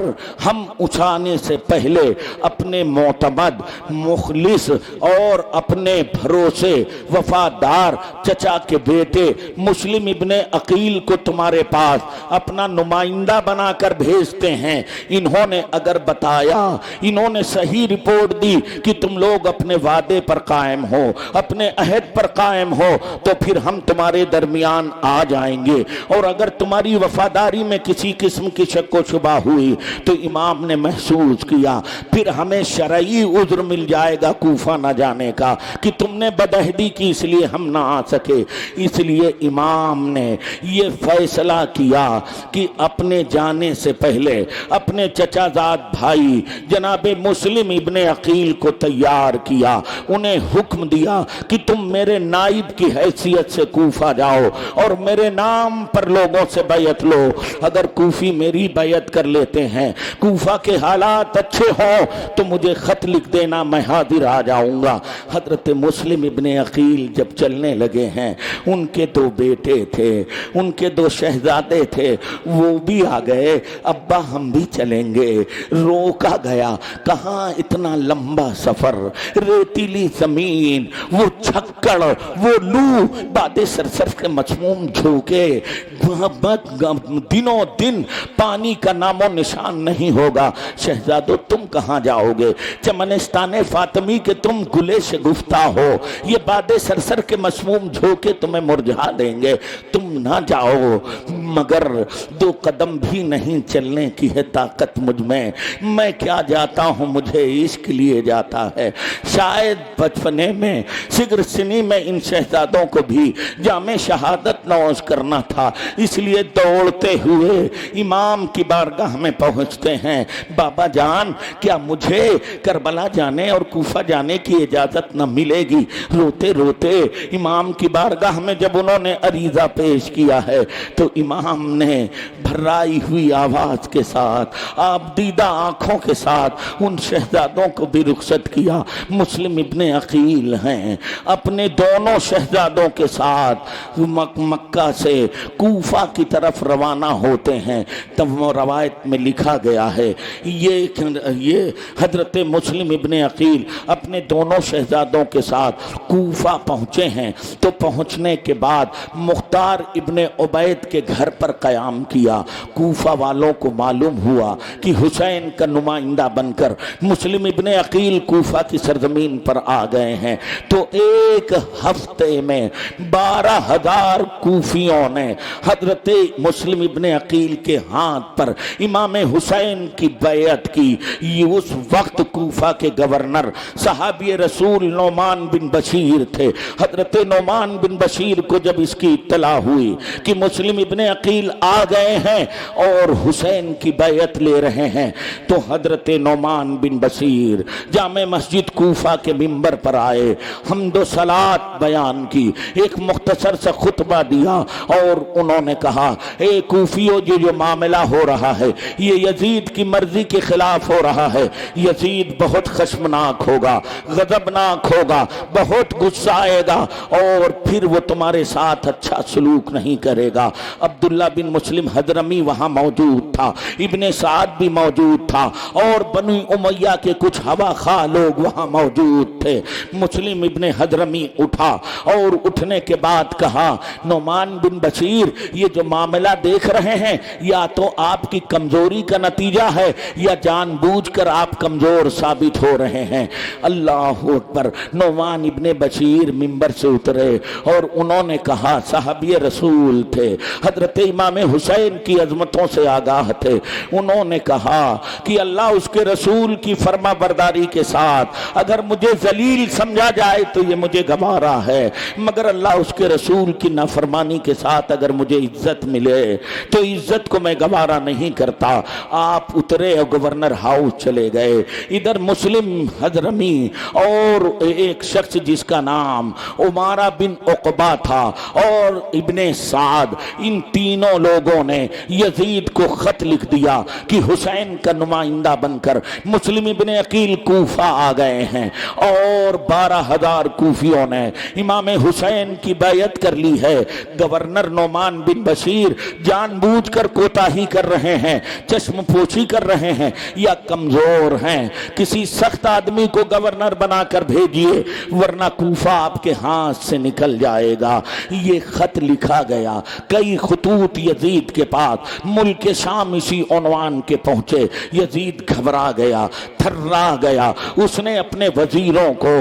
ہم اٹھانے سے پہلے اپنے معتمد، مخلص اور اپنے بھروسے وفادار چچا کے بیٹے مسلم ابن عقیل کو تمہارے پاس اپنا نمائندہ بنا کر بھیجتے ہیں، انہوں نے اگر بتایا، انہوں نے صحیح رپورٹ دی کہ تم لوگ اپنے وعدے پر قائم ہو، اپنے عہد پر قائم ہو تو پھر ہم تمہارے درمیان آ جائیں گے، اور اگر تمہاری وفاداری میں کسی قسم کی شک و شبہ ہوئی تو امام نے محسوس کیا پھر ہمیں شرعی عذر مل جائے گا کوفہ نہ جانے کا کہ تم نے بدعہدی کی اس لیے ہم نہ آ سکے، اس لیے امام نے یہ فیصلہ کیا کہ اپنے جانے سے پہلے اپنے چچا زاد بھائی جناب مسلم ابن عقیل کو تیار کیا، انہیں حکم دیا کہ تم میرے نائب کی حیثیت سے کوفہ جاؤ اور میرے نام پر لوگوں سے بیعت لو، اگر کوفی میری بیعت کر لیتے ہیں، کوفہ کے حالات اچھے ہوں تو مجھے خط لکھ دینا، میں حاضر آ جاؤں گا۔ حضرت مسلم ابن عقیل جب چلنے لگے ہیں، ان کے دو بیٹے تھے، ان کے دو شہزادے تھے، وہ بھی آ گئے، ابا ہم بھی چلیں گے، روکا گیا، کہاں اتنا لمبا سفر، ریتیلی زمین، وہ چھکڑ، وہ لو، باد سرسر کے مسموم جھوکے، دنوں دن پانی کا نام و نشان نہیں ہوگا، شہزادو تم کہاں جاؤ گے؟ چمنستان فاطمی کے تم گلے شگفتہ ہو، یہ باد سرسر کے مسموم جھوکے تمہیں مرجھا دیں گے، تم نہ جاؤ، مگر دو قدم بھی نہیں چلنے کی ہے طاقت مجھ میں کیا جاتا ہوں، مجھے عشق لیے جاتا ہے، شاید بچپنے میں صغر سنی میں ان شہزادوں کو بھی جام شہادت نوش کرنا تھا، اس لیے دوڑتے ہوئے امام کی بارگاہ میں پہنچتے ہیں، بابا جان کیا مجھے کربلا جانے اور کوفہ جانے کی اجازت نہ ملے گی؟ روتے روتے امام کی بارگاہ میں جب انہوں نے عریضہ پیش کیا ہے تو امام نے بھرائی ہوئی آواز کے ساتھ، آپ دیدہ آنکھوں کے ساتھ ان شہزادوں کو بھی رخصت کیا۔ مسلم ابن عقیل ہیں، اپنے دونوں شہزادوں کے ساتھ مکہ سے کوفہ کی طرف روانہ ہوتے ہیں۔ تب وہ روایت میں لکھا گیا ہے یہ حضرت مسلم ابن عقیل اپنے دونوں شہزادوں کے ساتھ کوفہ پہنچے ہیں، تو پہنچنے کے بعد مختار ابن عبید کے گھر پر قیام کیا۔ کوفہ والوں کو معلوم ہوا کہ حسین کا نمائندہ بن کر مسلم ابن عقیل کوفہ کی سرزمین پر آ گئے ہیں، تو ایک ہفتے میں 12,000 کوفیوں نے حضرت مسلم ابن عقیل کے ہاتھ پر امام حسین کی بیعت کی۔ یہ اس وقت کوفہ کے گورنر صحابی رسول نعمان بن بشیر تھے۔ حضرت نعمان بن بشیر کو جب اس کی اطلاع ہوئی کہ مسلم ابن عقیل آ گئے ہیں اور حسین کی بیعت لے رہے ہیں، تو حضرت نعمان بن بشیر جامع مسجد کوفہ کے منبر پر آئے، حمد و صلات بیان کی، ایک مختصر سا خطبہ دیا اور انہوں نے کہا، اے کوفیو، جو معاملہ ہو رہا ہے یہ یزید کی مرضی کے خلاف ہو رہا ہے۔ یزید بہت خشمناک ہوگا، غضبناک ہوگا، بہت غصہ آئے گا اور پھر وہ تمہارے ساتھ اچھا سلوک نہیں کرے گا۔ عبداللہ بن مسلم حضرمی وہاں موجود تھا، ابن سعد بھی موجود تھا، اور بنی امیہ کے کچھ ہوا خواہ لوگ وہاں موجود تھے۔ مسلم ابن حضرمی اٹھا اور اٹھنے کے بعد کہا، نعمان بن بشیر، یہ جو معاملہ دیکھ رہے ہیں یا تو آپ کی کمزوری کا نتیجہ ہے یا جان بوجھ کر آپ کمزور ثابت ہو رہے ہیں۔ اللہ اکبر۔ نعمان ابن بشیر منبر سے اترے اور انہوں نے کہا، صحابی رسول تھے، حضرت امام حسین کی عظمتوں سے آگاہ تھے، انہوں نے کہا کہ اللہ اس کے رسول کی فرما برداری کے ساتھ اگر مجھے ذلیل سمجھا جائے تو یہ مجھے گوارا ہے، مگر اللہ اس کے رسول کی نافرمانی کے ساتھ اگر مجھے عزت ملے تو عزت کو میں گوارا نہیں کرتا۔ آپ اترے اور گورنر ہاؤس چلے گئے۔ ادھر مسلم حضرمی اور ایک شخص جس کا نام عمارہ بن عقبہ تھا اور ابن سعد، ان تینوں لوگوں نے یزید کو خط لکھ دیا کہ حسین کا نمائندہ بن کر مسلم ابن عقیل کوفہ آ گئے ہیں اور 12,000 کوفیوں نے امام حسین کی بیعت کر لی ہے۔ گورنر نعمان بن بشیر جان بوجھ کر کوتاہی کر رہے ہیں، چشم پوشی کر رہے ہیں یا کمزور ہیں، کسی سخت آدمی کو گورنر بنا کر بھیجیے ورنہ کوفہ آپ کے ہاتھ سے نکل جائے گا۔ یہ خط لکھا گیا، کئی خطوط یزید کے پاس ملک شام اسی عنوان کے پہنچے۔ یزید گھبرا گیا، تھرا گیا، اس نے اپنے وزیروں کو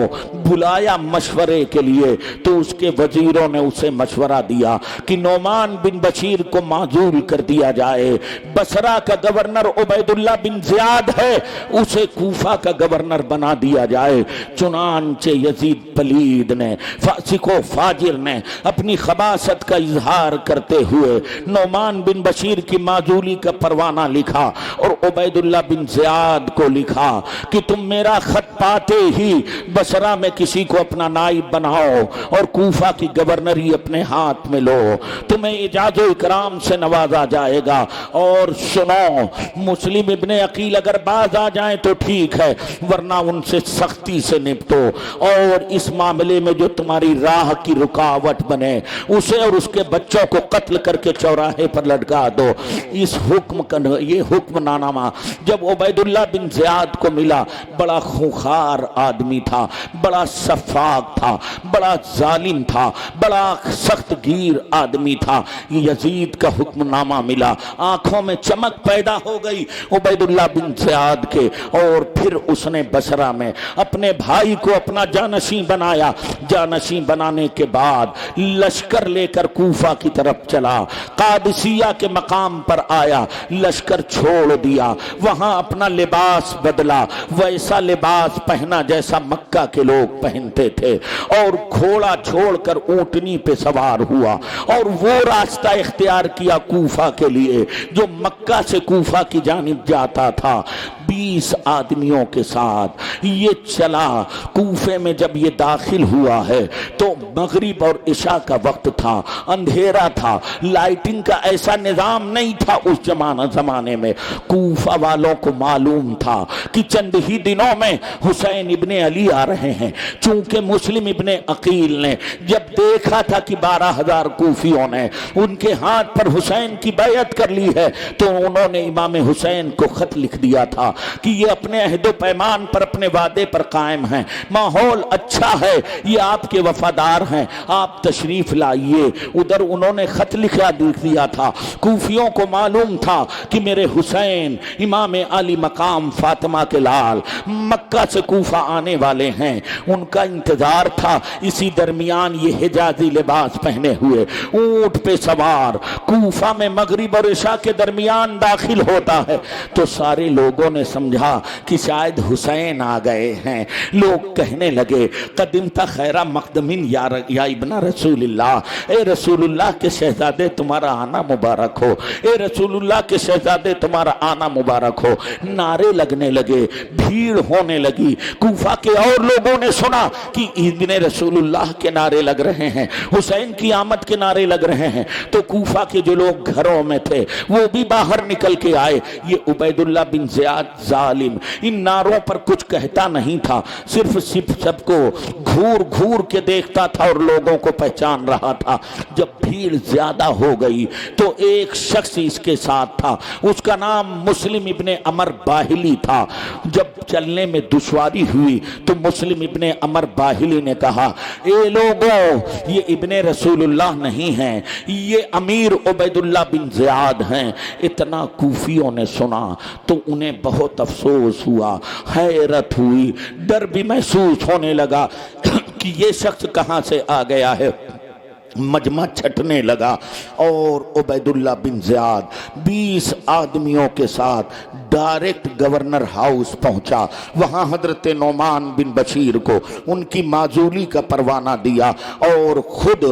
بلایا مشورے کے لیے، تو اس کے وزیروں نے اسے مشورہ دیا کہ نعمان بن بشیر کو معزول کر دیا جائے، بصرہ کا گورنر عبید اللہ بن زیاد ہے، اسے کوفہ کا گورنر بنا دیا جائے۔ چنانچہ یزید پلید نے، فاسق و فاجر نے اپنی خباثت کا اظہار کرتے ہوئے نعمان بن بشیر کی معزولی کا پروانہ لکھا اور عبید اللہ بن زیاد کو لکھا کہ تم میرا خط پاتے ہی بصرہ میں کسی کو اپنا نائب بناؤ اور کوفہ کی گورنری اپنے ہاتھ میں لو، تمہیں اعزاز و اکرام سے نوازا جائے گا۔ اور سنو، مسلم ابن عقیل اگر باز آ جائیں تو ٹھیک ہے، ورنہ ان سے سختی سے نپٹو، اور اس معاملے میں جو تمہاری راہ کی رکاوٹ بنے اسے اور اس کے بچوں کو قتل کر کے چوراہے پر لٹکا دو۔ اس حکم کا یہ حکم نامہ جب عبید اللہ بن زیاد کو ملا، بڑا خوخار آدمی تھا، بڑا سفاک تھا، بڑا ظالم تھا، بڑا سخت گیر آدمی تھا۔ یزید کا حکم نامہ ملا، آنکھوں میں چمک پیدا ہو گئی عبید اللہ بن زیاد کے، اور پھر اس نے بصرہ میں اپنے بھائی کو اپنا جانشین بنایا. جانشین بنانے کے بعد لشکر لے کر کوفہ کی طرف چلا. قادسیہ کے مقام پر آیا, لشکر چھوڑ دیا, وہاں اپنا لباس بدلا, ویسا لباس پہنا جیسا مکہ کے لوگ پہنتے تھے, اور گھوڑا چھوڑ کر اونٹنی پہ سوار ہوا, اور وہ راستہ اختیار کیا کوفہ کے لیے جو مکہ سے کوفہ کی جانب جاتا تھا. 20 آدمیوں کے ساتھ یہ چلا. کوفے میں جب یہ داخل ہوا ہے تو مغرب اور عشاء کا وقت تھا, اندھیرا تھا, لائٹنگ کا ایسا نظام نہیں تھا اس زمانے میں. کوفہ والوں کو معلوم تھا کہ چند ہی دنوں میں حسین ابن علی آ رہے ہیں. چونکہ مسلم ابن عقیل نے جب دیکھا تھا کہ 12,000 کوفیوں نے ان کے ہاتھ پر حسین کی بیعت کر لی ہے, تو انہوں نے امام حسین کو خط لکھ دیا تھا کہ یہ اپنے عہد و پیمان پر, اپنے وعدے پر قائم ہیں, ماحول اچھا ہے, یہ آپ کے وفادار ہیں, آپ تشریف لائیے. ادھر انہوں نے خط لکھا دیا تھا. کوفیوں کو معلوم تھا کہ میرے حسین امام علی مقام فاطمہ کے لال مکہ سے کوفہ آنے والے ہیں. ان کا انتظار تھا. اسی درمیان یہ حجازی لباس پہنے ہوئے اونٹ پہ سوار کوفہ میں مغرب اور عشاء کے درمیان داخل ہوتا ہے, تو سارے لوگوں نے سمجھا کہ شاید حسین آ گئے ہیں. لوگ کہنے لگے قدمت خیرہ مقدمین یا ابن رسول اللہ, اے رسول اللہ کے شہزادے تمہارا آنا مبارک ہو, اے رسول اللہ کے شہزادے تمہارا آنا مبارک ہو. نعرے لگنے لگے, بھیڑ ہونے لگی. کوفہ کے اور لوگوں نے سنا کہ ابن رسول اللہ کے نعرے لگ رہے ہیں, حسین کی آمد کے نعرے لگ رہے ہیں, تو کوفہ کے جو لوگ گھروں میں تھے وہ بھی باہر نکل کے آئے. یہ عبید اللہ بن زیاد ظالم ان نعروں پر کچھ کہتا نہیں تھا, صرف سب کو گھور گھور کے دیکھتا تھا اور لوگوں کو پہچان رہا تھا. جب بھیڑ زیادہ ہو گئی تو ایک شخص اس کے ساتھ تھا, اس کا نام مسلم ابن عمر باہلی تھا. جب چلنے میں دشواری ہوئی تو مسلم ابن عمر باہلی نے کہا, اے لوگوں, یہ ابن رسول اللہ نہیں ہیں, یہ امیر عبید اللہ بن زیاد ہیں. اتنا کوفیوں نے سنا تو انہیں بہت افسوس ہوا, حیرت ہوئی, ڈر بھی محسوس ہونے لگا کہ یہ شخص کہاں سے آ گیا ہے. مجمع چھٹنے لگا اور عبید اللہ بن زیاد 20 آدمیوں کے ساتھ ڈائریکٹ گورنر ہاؤس پہنچا. وہاں حضرت نعمان بن بشیر کو ان کی معزولی کا پروانہ دیا اور خود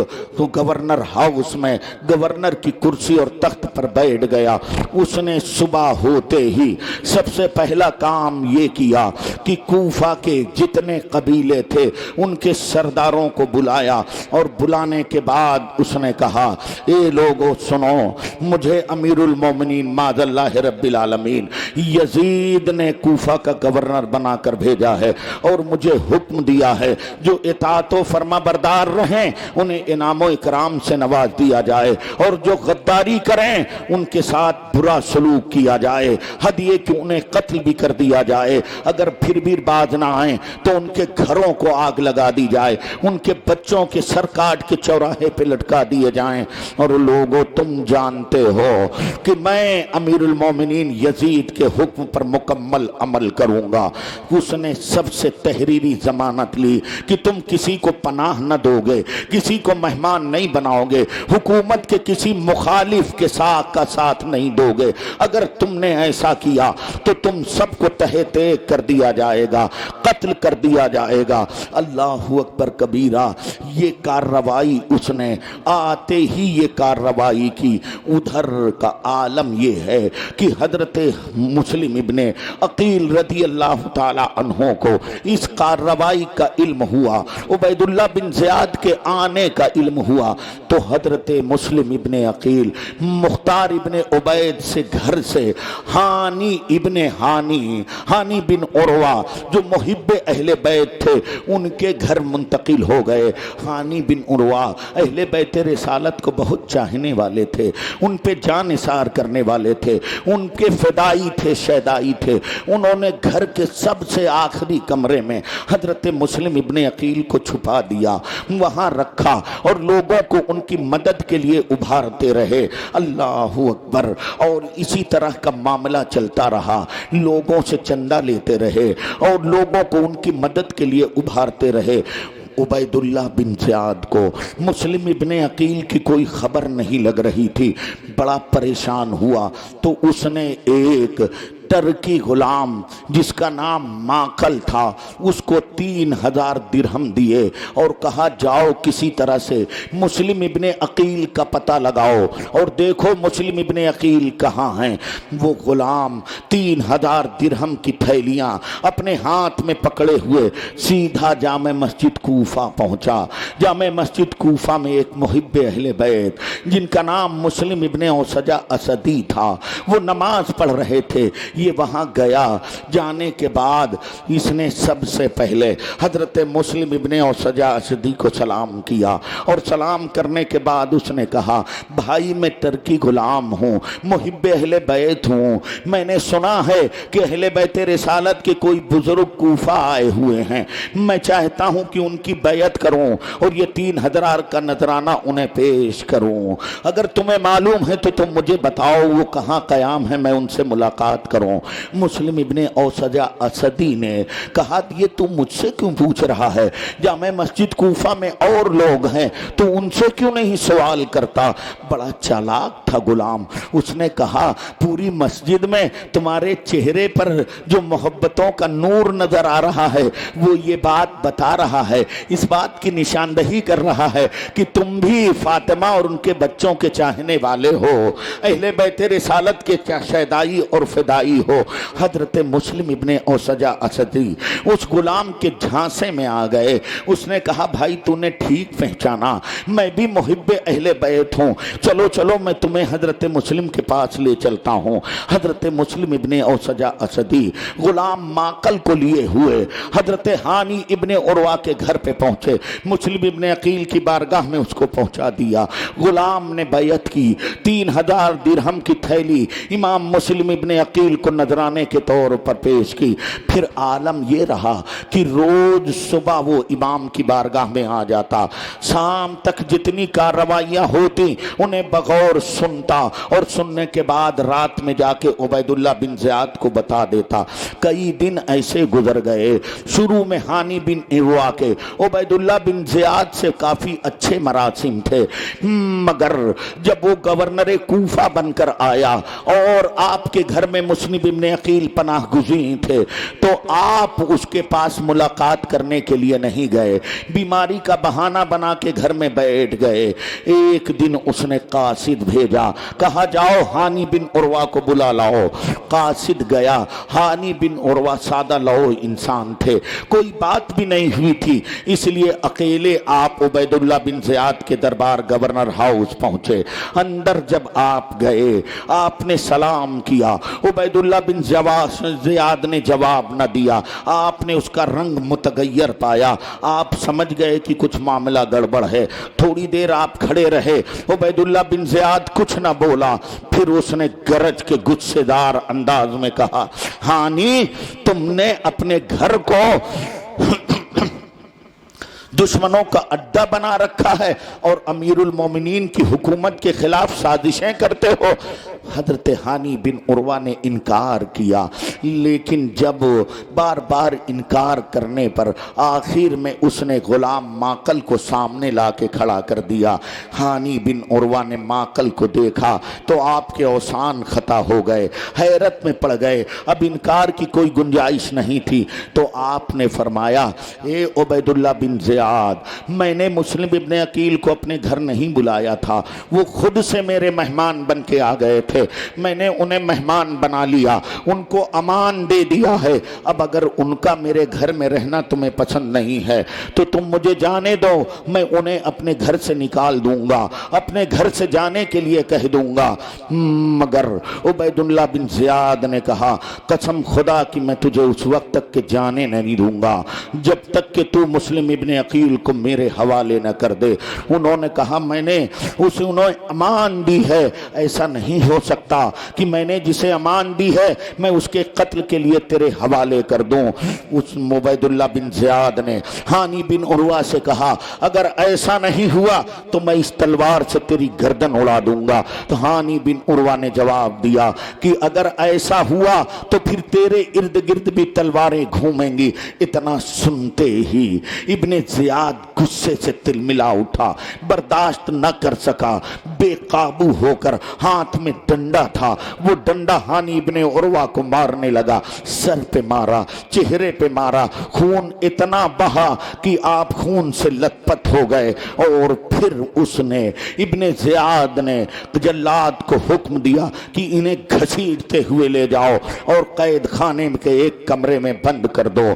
گورنر ہاؤس میں گورنر کی کرسی اور تخت پر بیٹھ گیا. اس نے صبح ہوتے ہی سب سے پہلا کام یہ کیا کہ کوفہ کے جتنے قبیلے تھے ان کے سرداروں کو بلایا, اور بلانے کے بعد اس نے کہا, اے لوگو سنو, مجھے امیر المومنین معاذ اللہ رب العالمین یزید نے کوفہ کا گورنر بنا کر بھیجا ہے, اور مجھے حکم دیا ہے جو اطاعت و فرما بردار رہیں انہیں انعام و اکرام سے نواز دیا جائے, اور جو غداری کریں ان کے ساتھ برا سلوک کیا جائے, حد یہ کہ انہیں قتل بھی کر دیا جائے. اگر پھر بھی باز نہ آئیں تو ان کے گھروں کو آگ لگا دی جائے, ان کے بچوں کے سر کاٹ کے چوراہے پہ لٹکا دیے جائیں. اور لوگوں, تم جانتے ہو کہ میں امیر المومنین یزید کے حکم پر مکمل عمل کروں گا. اس نے سب سے تحریری ضمانت لی کہ تم کسی کو پناہ نہ دو گے, کسی کو مہمان نہیں بناؤ گے, حکومت کے کسی مخالف کے ساتھ کا ساتھ نہیں دو گے. اگر تم نے ایسا کیا تو تم سب کو تہہ تیگ کر دیا جائے گا, قتل کر دیا جائے گا. اللہ اکبر کبیرہ. یہ کارروائی اس نے آتے ہی یہ کارروائی کی. ادھر کا عالم یہ ہے کہ حضرت مسلم ابن عقیل رضی اللہ تعالی عنہ کو اس کارروائی کا علم ہوا, عبید اللہ بن زیاد کے آنے کا علم ہوا, تو حضرت مسلم ابن عقیل مختار ابن عبید سے گھر سے ہانی بن عروہ جو محب اہل بیت تھے ان کے گھر منتقل ہو گئے. ہانی بن عروہ اہل بیت رسالت کو بہت چاہنے والے تھے, ان پہ جان نثار کرنے والے تھے, ان کے فدائی تھے شیدائی تھے، انہوں نے گھر کے سب سے آخری کمرے میں حضرت مسلم ابن عقیل کو چھپا دیا، وہاں رکھا اور لوگوں کو ان کی مدد کے لیے ابھارتے رہے۔ اللہ اکبر۔ اور اسی طرح کا معاملہ چلتا رہا، لوگوں سے چندہ لیتے رہے اور لوگوں کو ان کی مدد کے لیے ابھارتے رہے۔ عبید اللہ بن زیاد کو مسلم ابن عقیل کی کوئی خبر نہیں لگ رہی تھی، بڑا پریشان ہوا، تو اس نے ایک ترکی غلام جس کا نام ماقل تھا اس کو 3000 درہم دیے اور کہا جاؤ کسی طرح سے مسلم ابن عقیل کا پتہ لگاؤ اور دیکھو مسلم ابن عقیل کہاں ہیں۔ وہ غلام 3000 درہم کی تھیلیاں اپنے ہاتھ میں پکڑے ہوئے سیدھا جامع مسجد کوفہ پہنچا۔ جامع مسجد کوفہ میں ایک محب اہل بیت جن کا نام مسلم ابن اوسجہ اسدی تھا، وہ نماز پڑھ رہے تھے۔ یہ وہاں گیا، جانے کے بعد اس نے سب سے پہلے حضرت مسلم ابن اوسجہ اسدی کو سلام کیا اور سلام کرنے کے بعد اس نے کہا بھائی میں ترکی غلام ہوں، محب اہل بیت ہوں، میں نے سنا ہے کہ اہل بیت رسالت کے کوئی بزرگ کوفہ آئے ہوئے ہیں، میں چاہتا ہوں کہ ان کی بیعت کروں اور یہ 3000 کا نذرانہ انہیں پیش کروں، اگر تمہیں معلوم ہے تو تم مجھے بتاؤ وہ کہاں قیام ہے، میں ان سے ملاقات کروں۔ مسلم ابن اوسجہ اسدی نے کہا یہ تم مجھ سے کیوں پوچھ رہا ہے، جامع مسجد کوفہ میں اور لوگ ہیں تو ان سے کیوں نہیں سوال کرتا۔ بڑا چالاک تھا غلام، اس نے کہا پوری مسجد میں تمہارے چہرے پر جو محبتوں کا نور نظر آ رہا ہے وہ یہ بات بتا رہا ہے، اس بات کی نشاندہی کر رہا ہے کہ تم بھی فاطمہ اور ان کے بچوں کے چاہنے والے ہو، اہل بیت رسالت کے شیدائی اور فدائی ہو۔ حضرت مسلم ابن اوسجہ اسدی اس غلام کے جھانسے میں آ گئے، اس نے کہا بھائی تو نے ٹھیک پہچانا، میں بھی محب اہل بیت ہوں، چلو چلو میں تمہیں حضرت مسلم کے پاس لے چلتا ہوں۔ حضرت مسلم ابن اوسجہ اسدی غلام ماقل کو لیے ہوئے حضرت ہانی ابن عروہ کے گھر پہ پہنچے، مسلم ابن عقیل کی بارگاہ میں اس کو پہنچا دیا۔ غلام نے بیعت کی، 3000 درہم کی تھیلی امام مسلم ابن عقیل کو نذرانے کے طور پر پیش کی۔ پھر عالم یہ رہا کہ روز صبح وہ امام کی بارگاہ میں آ جاتا، شام تک جتنی کارروائیاں ہوتی انہیں بغور سنتا اور سننے کے بعد رات میں جا کے عبید اللہ بن زیاد کو بتا دیتا۔ کئی دن ایسے گزر گئے، شروع میں ہانی بن عروہ کے عبید اللہ بن زیاد سے کافی اچھے مراسم تھے، مگر جب وہ گورنر کوفہ بن کر آیا اور آپ کے گھر میں مسلم ابن عقیل پناہ گزین تھے تو آپ اس کے پاس ملاقات کرنے کے لیے نہیں گئے، بیماری کا بہانہ بنا کے گھر میں بیٹھ گئے۔ ایک دن اس نے قاصد بھیجا، کہا جاؤ ہانی بن عروہ کو بلا لاؤ۔ قاصد گیا، ہانی بن عروہ سادہ لو انسان تھے، کوئی بات بھی نہیں ہوئی تھی، اس لیے اکیلے آپ عبید اللہ بن زیاد کے دربار گورنر ہاؤس پہنچے۔ اندر جب آپ گئے آپ نے سلام کیا، عبید اللہ بن زیاد نے جواب نہ دیا، آپ نے اس کا رنگ متغیر پایا، آپ سمجھ گئے کہ کچھ معاملہ گڑبڑ ہے۔ تھوڑی دیر آپ کھڑے رہے، عبید اللہ بن زیاد کچھ نہ بولا، پھر اس نے گرج کے غصے دار انداز میں کہا ہانی تم نے اپنے گھر کو دشمنوں کا اڈا بنا رکھا ہے اور امیر المومنین کی حکومت کے خلاف سازشیں کرتے ہو۔ حضرت ہانی بن عروہ نے انکار کیا، لیکن جب بار بار انکار کرنے پر آخر میں اس نے غلام ماقل کو سامنے لا کے کھڑا کر دیا۔ ہانی بن عروہ نے ماقل کو دیکھا تو آپ کے اوسان خطا ہو گئے، حیرت میں پڑ گئے، اب انکار کی کوئی گنجائش نہیں تھی، تو آپ نے فرمایا اے عبید اللہ بن زیاد، میں نے مسلم ابن عقیل کو اپنے گھر نہیں بلایا تھا، وہ خود سے میرے مہمان بن کے آ گئے تھے، میں نے انہیں مہمان بنا لیا، ان کو امان دے دیا ہے، اب اگر ان کا میرے گھر میں رہنا تمہیں پسند نہیں ہے تو تم مجھے جانے دو، میں انہیں اپنے گھر سے نکال دوں گا، اپنے گھر سے جانے کے لیے کہہ دوں گا۔ مگر عبید اللہ بن زیاد نے کہا قسم خدا کہ میں تجھے اس وقت تک کہ جانے نہیں دوں گا جب تک کہ تو مسلم ابن عقیل کو میرے حوالے نہ کر دے۔ انہوں نے کہا میں نے اسے انہیں امان دی ہے، ایسا نہیں ہو سکتا کہ میں نے جسے امان دی ہے میں اس کے قتل کے لیے تیرے حوالے کر دوں۔ اس عبید اللہ بن زیاد نے ہانی بن عروہ سے کہا اگر ایسا نہیں ہوا تو میں اس تلوار سے تیری گردن اڑا دوں گا۔ تو ہانی بن عروہ نے جواب دیا کہ اگر ایسا ہوا تو پھر تیرے ارد گرد بھی تلواریں گھومیں گی۔ اتنا سنتے ہی ابن زیاد غصے سے تلملا اٹھا، برداشت نہ کر سکا، بے قابو ہو کر ہاتھ میں ڈنڈا تھا، وہ ڈنڈا ہانی ابن عروہ کو مارنے لگا، سر پہ مارا، چہرے پہ مارا، خون اتنا بہا کہ آپ خون سے لت پت ہو گئے۔ اور پھر اس نے ابن زیاد نے جلاد کو حکم دیا کہ انہیں گھسیٹتے ہوئے لے جاؤ اور قید خانے کے ایک کمرے میں بند کر دو۔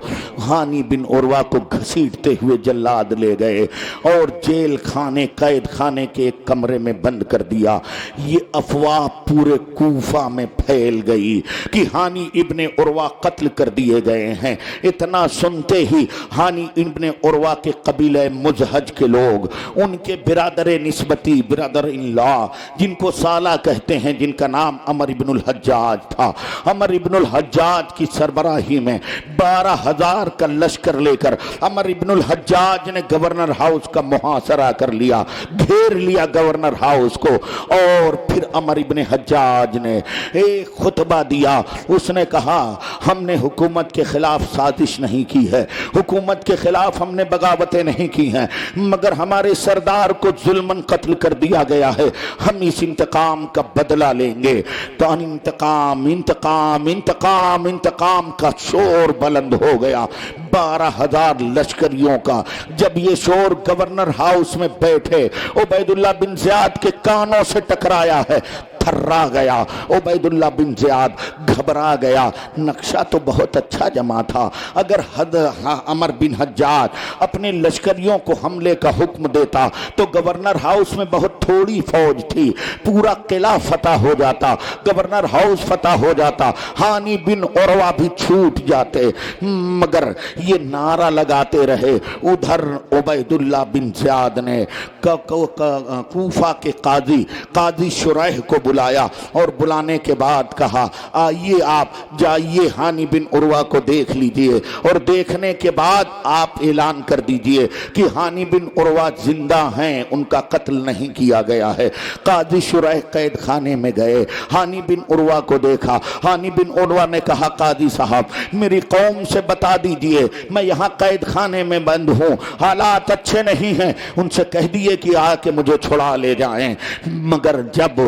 ہانی بن عروہ کو گھسیٹتے ہوئے جلاد لے گئے اور جیل خانے قید خانے کے ایک کمرے میں بند کر دیا۔ یہ افواہ پورے کوفہ میں پھیل گئی کہ ہانی ابن عروہ قتل کر دیے گئے ہیں۔ اتنا سنتے ہی ہانی ابن عروہ کے قبیلہ مزہج کے لوگ، ان کے برادر نسبتی، برادر ان لا جن کو سالہ کہتے ہیں، جن کا نام عمر ابن الحجاج تھا، عمر ابن الحجاج کی سربراہی میں 12,000 کا لشکر لے کر عمر ابن الحجاج نے گورنر ہاؤس کا محاصرہ کر لیا، گھیر لیا گورنر ہاؤس کو۔ اور پھر عمر ابن حجاج نے ایک خطبہ دیا، اس نے کہا ہم نے حکومت کے خلاف سازش نہیں کی ہے، حکومت کے خلاف ہم نے بغاوتیں نہیں کی ہیں، مگر ہمارے سردار کو ظلماً قتل کر دیا گیا ہے، ہم اس انتقام کا بدلہ لیں گے۔ تو انتقام انتقام انتقام انتقام کا شور بلند ہو گیا، 12,000 لشکریوں کا۔ جب یہ شور گورنر ہاؤس میں بیٹھے عبید اللہ بن زیاد کے کانوں سے ٹکرایا ہے، تھرا گیا عبید اللہ بن زیاد، گھبرا گیا۔ نقشہ تو بہت اچھا جمع تھا، اگر عمر بن حجاج اپنے لشکریوں کو حملے کا حکم دیتا تو گورنر ہاؤس میں بہت تھوڑی فوج تھی، پورا قلعہ فتح ہو جاتا، گورنر ہاؤس فتح ہو جاتا، ہانی بن عروہ بھی چھوٹ جاتے، مگر یہ نعرہ لگاتے رہے۔ ادھر عبید اللہ بن زیاد نے کوفہ کے قاضی شریح کو بلایا اور بلانے کے بعد کہا آئیے آپ جائیے ہانی بن عروہ کو دیکھ لیجئے، اور دیکھنے کے بعد آپ اعلان کر دیجئے کہ ہانی بن عروہ زندہ ہیں، ان کا قتل نہیں کیا گیا ہے۔ قاضی شریح قید خانے میں گئے، ہانی بن عروہ کو دیکھا، ہانی بن عروہ نے کہا قاضی صاحب میری قوم سے بتا دیجئے میں یہاں قید خانے میں بند ہوں، حالات اچھے نہیں ہیں، ان سے کہہ دیئے کہ آ کے مجھے چھڑا لے جائیں۔ مگر جب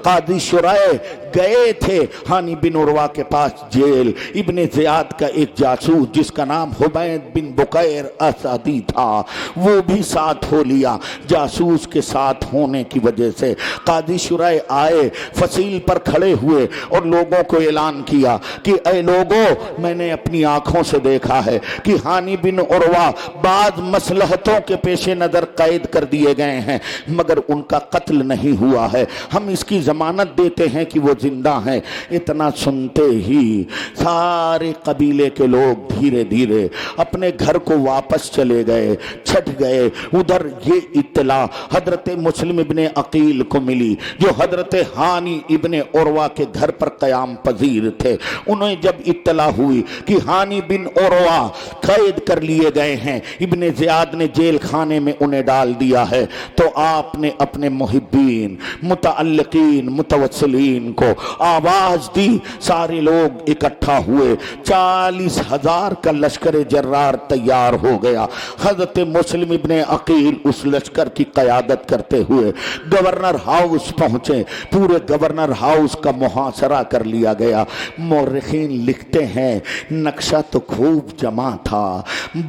قاضی شریح گئے تھے ہانی بن عروہ کے پاس جیل، ابن زیاد کا ایک جاسوس جس کا نام حمید بن بکیر اسدی تھا وہ بھی ساتھ ہو لیا۔ جاسوس کے ساتھ ہونے کی وجہ سے قاضی شریح آئے، فصیل پر کھڑے ہوئے اور لوگوں کو اعلان کیا کہ اے لوگوں، میں نے اپنی آنکھوں سے دیکھا ہے کہ ہانی بن عروہ بعض مصلحتوں کے پیش نظر قید کر دیے گئے ہیں، مگر ان کا قتل نہیں ہوا ہے، ہم اس کی ضمانت دیتے ہیں کہ وہ زندہ ہیں۔ اتنا سنتے ہی سارے قبیلے کے لوگ دھیرے دھیرے اپنے گھر کو واپس چلے گئے، چھٹ گئے۔ ادھر یہ اطلاع حضرت مسلم ابن عقیل کو ملی جو حضرت ہانی ابن عروہ کے گھر پر قیام پذیر تھے۔ انہیں جب اطلاع ہوئی کہ ہانی بن عروہ قید کر لیے گئے ہیں، ابن زیاد نے جیل خانے میں انہیں ڈال دیا ہے، تو آپ نے اپنے محبین، متعلقین، متوسلین کو آواز دی، سارے لوگ اکٹھا ہوئے، 40,000 کا لشکر جرار تیار ہو گیا۔ حضرت مسلم ابن عقیل اس لشکر کی قیادت کرتے ہوئے گورنر ہاؤس پہنچے، پورے گورنر ہاؤس کا محاصرہ کر لیا گیا۔ مورخین لکھتے ہیں نقشہ تو خوب جمع تھا،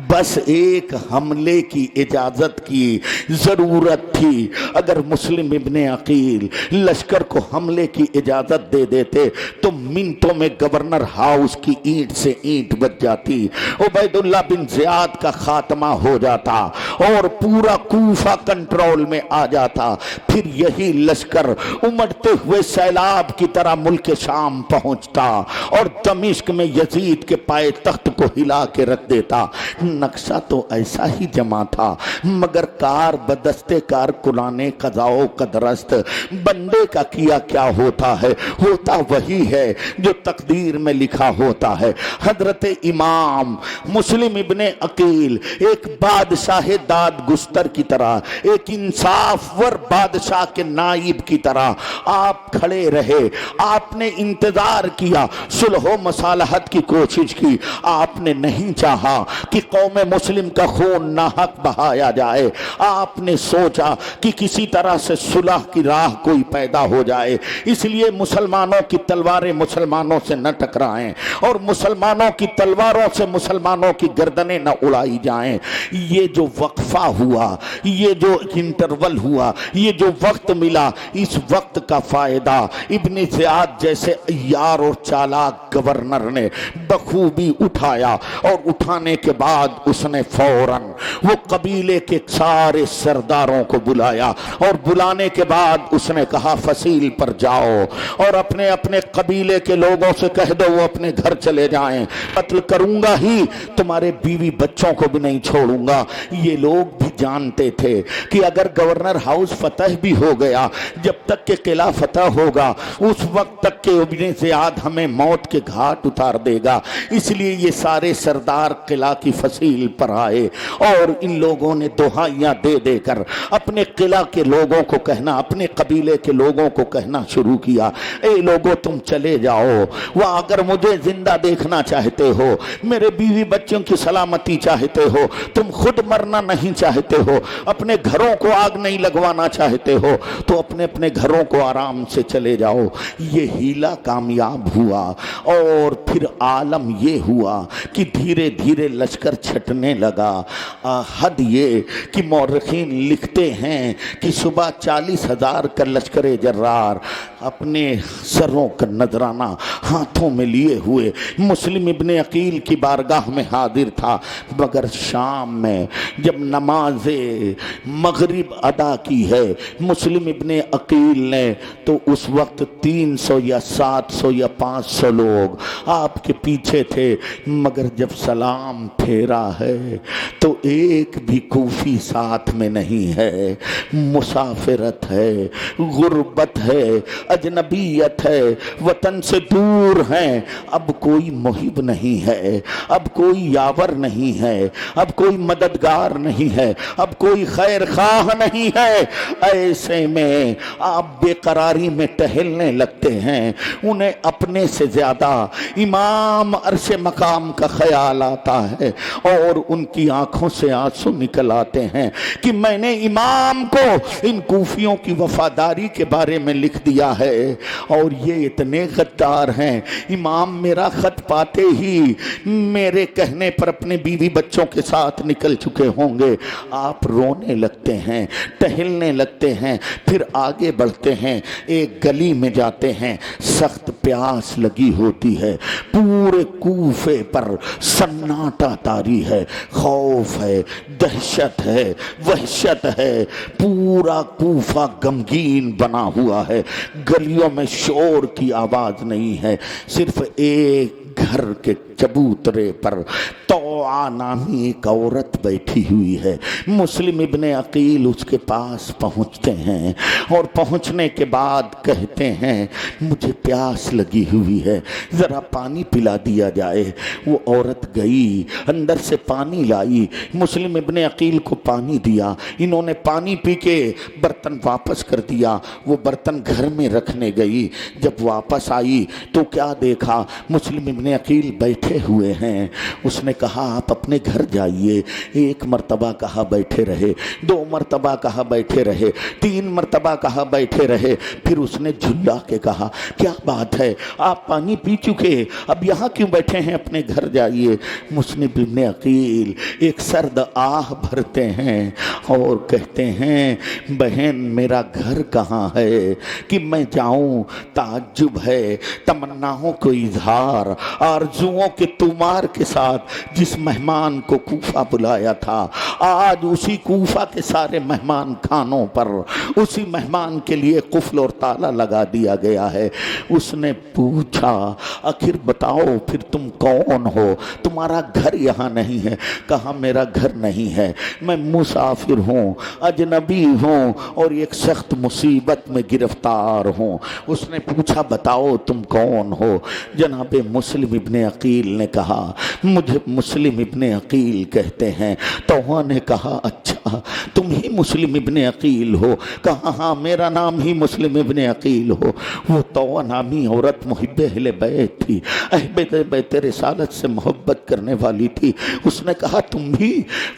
بس ایک حملے کی اجازت کی ضرورت تھی۔ اگر مسلم ابن عقیل لشکر کو حملے کی اجازت دے دیتے تو منٹوں میں گورنر ہاؤس کی اینٹ سے اینٹ بچ جاتی، عبید اللہ بن زیاد کا خاتمہ ہو جاتا اور پورا کوفہ کنٹرول میں آ جاتا۔ پھر یہی لشکر امڑتے ہوئے سیلاب کی طرح ملک شام پہنچتا اور دمشق میں یزید کے پائے تخت کو ہلا کے رکھ دیتا۔ نقشہ تو ایسا ہی جمع تھا، مگر کار بدستے کار کلانے قضا و قدرست، بندے کا کیا کیا ہوتا ہے، ہوتا وہی ہے جو تقدیر میں لکھا ہوتا ہے۔ حضرت امام مسلم ابن عقیل ایک بادشاہ داد گستر کی طرح، ایک انصاف ور بادشاہ کے نائب کی طرح آپ کھڑے رہے۔ آپ نے انتظار کیا، صلح و مصالحت کی کوشش کی۔ آپ نے نہیں چاہا کہ قوم مسلم کا خون ناحق بہایا جائے۔ آپ نے سوچا کہ کسی طرح سے صلح کی راہ کوئی پیدا ہو جائے، اس لیے مسلمانوں کی تلواریں مسلمانوں سے نہ ٹکرائیں اور مسلمانوں کی تلواروں سے مسلمانوں کی گردنیں نہ اڑائی جائیں۔ یہ جو وقفہ ہوا، یہ جو انٹرول ہوا، یہ جو وقت ملا، اس وقت کا فائدہ ابن زیاد جیسے عیار اور چالاک گورنر نے بخوبی اٹھایا، اور اٹھانے کے بعد اس نے فوراً وہ قبیلے کے سارے سرداروں کو بلایا، اور بلانے کے بعد اس نے کہا فصیل پر جاؤ اور اپنے اپنے قبیلے کے لوگوں سے کہہ دو وہ اپنے گھر چلے جائیں، قتل کروں گا ہی، تمہارے بیوی بچوں کو بھی نہیں چھوڑوں گا۔ یہ لوگ بھی جانتے تھے کہ اگر گورنر ہاؤس فتح بھی ہو گیا، جب تک کہ قلعہ فتح ہوگا اس وقت تک کہ ابن زیاد ہمیں موت کے گھاٹ اتار دے گا، اس لیے یہ سارے سردار قلعہ کی فصیل پر آئے، اور ان لوگوں نے دہائیاں دے دے کر اپنے قلعہ کے لوگوں کو کہنا، اپنے قبیلے کے لوگوں کو کہنا شروع کیا، اے لوگوں تم چلے جاؤ، وہ اگر مجھے زندہ دیکھنا چاہتے ہو، میرے بیوی بچوں کی سلامتی چاہتے ہو، تم خود مرنا نہیں چاہتے ہو، اپنے گھروں کو آگ نہیں لگوانا چاہتے ہو، تو اپنے اپنے گھروں کو آرام سے چلے جاؤ۔ یہ ہیلا کامیاب ہوا، اور پھر عالم یہ ہوا کہ دھیرے دھیرے لشکر چھٹنے لگا۔ حد یہ کہ مورخین لکھتے ہیں کہ صبح 40,000 کا لشکر جرار اپنے سروں کا نذرانہ ہاتھوں میں لیے ہوئے مسلم ابن عقیل کی بارگاہ میں حاضر تھا، مگر شام میں جب نماز مغرب ادا کی ہے مسلم ابن عقیل نے، تو اس وقت 300 یا 700 یا 500 لوگ آپ کے پیچھے تھے، مگر جب سلام پھیرا ہے تو ایک بھی کوفی ساتھ میں نہیں ہے۔ مسافرت ہے، غربت ہے، اجنبیت ہے، وطن سے دور ہیں، اب کوئی محب نہیں ہے، اب کوئی یاور نہیں ہے، اب کوئی مددگار نہیں ہے، اب کوئی خیر خواہ نہیں ہے۔ ایسے میں آپ بے قراری میں ٹہلنے لگتے ہیں، انہیں اپنے سے زیادہ امام عرش مقام کا خیال آتا ہے، اور ان کی آنکھوں سے آنسو نکل آتے ہیں کہ میں نے امام کو ان کوفیوں کی وفاداری کے بارے میں لکھ دیا ہے، اور یہ اتنے غدار ہیں، امام میرا خط پاتے ہی میرے کہنے پر اپنے بیوی بچوں کے ساتھ نکل چکے ہوں گے۔ آپ رونے لگتے ہیں، ٹہلنے لگتے ہیں، پھر آگے بڑھتے ہیں، ایک گلی میں جاتے ہیں، سخت پیاس لگی ہوتی ہے، پورے کوفے پر سناٹا طاری ہے، خوف ہے، دہشت ہے، وحشت ہے، پورا کوفہ غمگین بنا ہوا ہے، گلیوں میں شور کی آواز نہیں ہے، صرف ایک گھر کے چبوترے پر توعا نامی ایک عورت بیٹھی ہوئی ہے۔ مسلم ابن عقیل اس کے پاس پہنچتے ہیں، اور پہنچنے کے بعد کہتے ہیں مجھے پیاس لگی ہوئی ہے، ذرا پانی پلا دیا جائے۔ وہ عورت گئی، اندر سے پانی لائی، مسلم ابن عقیل کو پانی دیا، انہوں نے پانی پی کے برتن واپس کر دیا، وہ برتن گھر میں رکھنے گئی۔ جب واپس آئی تو کیا دیکھا، مسلم ابن عقیل بیٹھے ہوئے ہیں۔ اس نے کہا آپ اپنے گھر جائیے۔ ایک مرتبہ کہا بیٹھے رہے، 2 مرتبہ کہا بیٹھے رہے، 3 مرتبہ کہا بیٹھے رہے، پھر اس نے جھلا کے کہا کیا بات ہے، آپ پانی پی چکے، اب یہاں کیوں بیٹھے ہیں، اپنے گھر جائیے۔ مسلم ابن عقیل ایک سرد آہ بھرتے ہیں اور کہتے ہیں بہن میرا گھر کہاں ہے کہ میں جاؤں، تعجب ہے، تمناؤں کو اظہار، آرزوؤں کے تومار کے ساتھ جس مہمان کو کوفہ بلایا تھا آج اسی کوفہ کے سارے مہمان خانوں پر اسی مہمان کے لیے قفل اور تالا لگا دیا گیا ہے۔ اس نے پوچھا آخر بتاؤ پھر تم کون ہو، تمہارا گھر یہاں نہیں ہے؟ کہا میرا گھر نہیں ہے، میں مسافر ہوں، اجنبی ہوں اور ایک سخت مصیبت میں گرفتار ہوں۔ اس نے پوچھا بتاؤ تم کون ہو؟ جناب مسلم ابن عقیل نے کہا مجھے مسلم ابن عقیل کہتے ہیں۔ تو نے کہا اچھا تم ہی مسلم ابن عقیل ہو؟ کہا ہاں میرا نام ہی مسلم ابن عقیل ہو۔ وہ تو نامی عورت محب اہل بیت تھی، اہل بیت رسالت سے محبت کرنے والی تھی۔ اس نے کہا تم بھی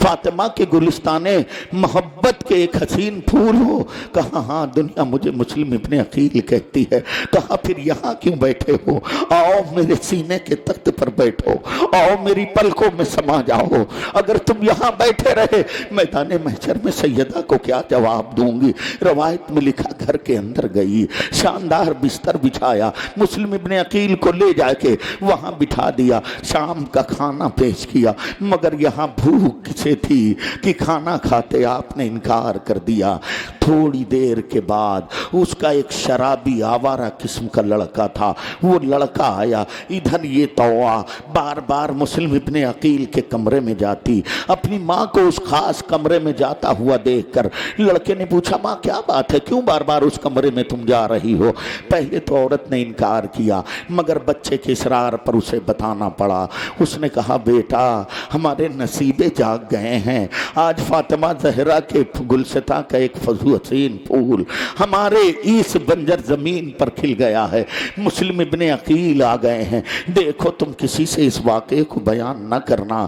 فاطمہ کے گلستان محبت کے ایک حسین پھول ہو؟ کہا ہاں دنیا مجھے مسلم ابن عقیل کہتی ہے۔ کہا پھر یہاں کیوں بیٹھے ہو؟ آؤ میرے سینے کے تخت پر بیٹھو، آؤ میری پلکوں میں سما جاؤ۔ اگر تم یہاں بیٹھے رہے میدان محشر میں سیدہ کو کیا جواب دوں گی؟ روایت میں لکھا گھر کے اندر گئی، شاندار بستر بچھایا، مسلم ابن عقیل کو لے جا کے وہاں بٹھا دیا، شام کا کھانا پیش کیا، مگر یہاں بھوک سے تھی کہ کھانا کھاتے آپ نے انکار کر دیا۔ تھوڑی دیر کے بعد اس کا ایک شرابی آوارہ قسم کا لڑکا تھا، وہ لڑکا آیا، ادھر یہ توآ بار بار مسلم ابن عقیل کے کمرے میں جاتی، اپنی ماں کو اس خاص کمرے میں جاتا ہوا دیکھ کر لڑکے نے پوچھا ماں کیا بات ہے، کیوں بار بار اس کمرے میں تم جا رہی ہو؟ پہلے تو عورت نے انکار کیا مگر بچے کے اصرار پر اسے بتانا پڑا۔ اس نے کہا بیٹا ہمارے نصیبے جاگ گئے ہیں، آج فاطمہ زہرا کے گلستاں کا ایک فضو حسین پھول ہمارے اس بنجر زمین پر کھل گیا ہے، مسلم ابن عقیل آ گئے ہیں، دیکھو تم کسی سے اس واقعے کو بیان نہ کرنا۔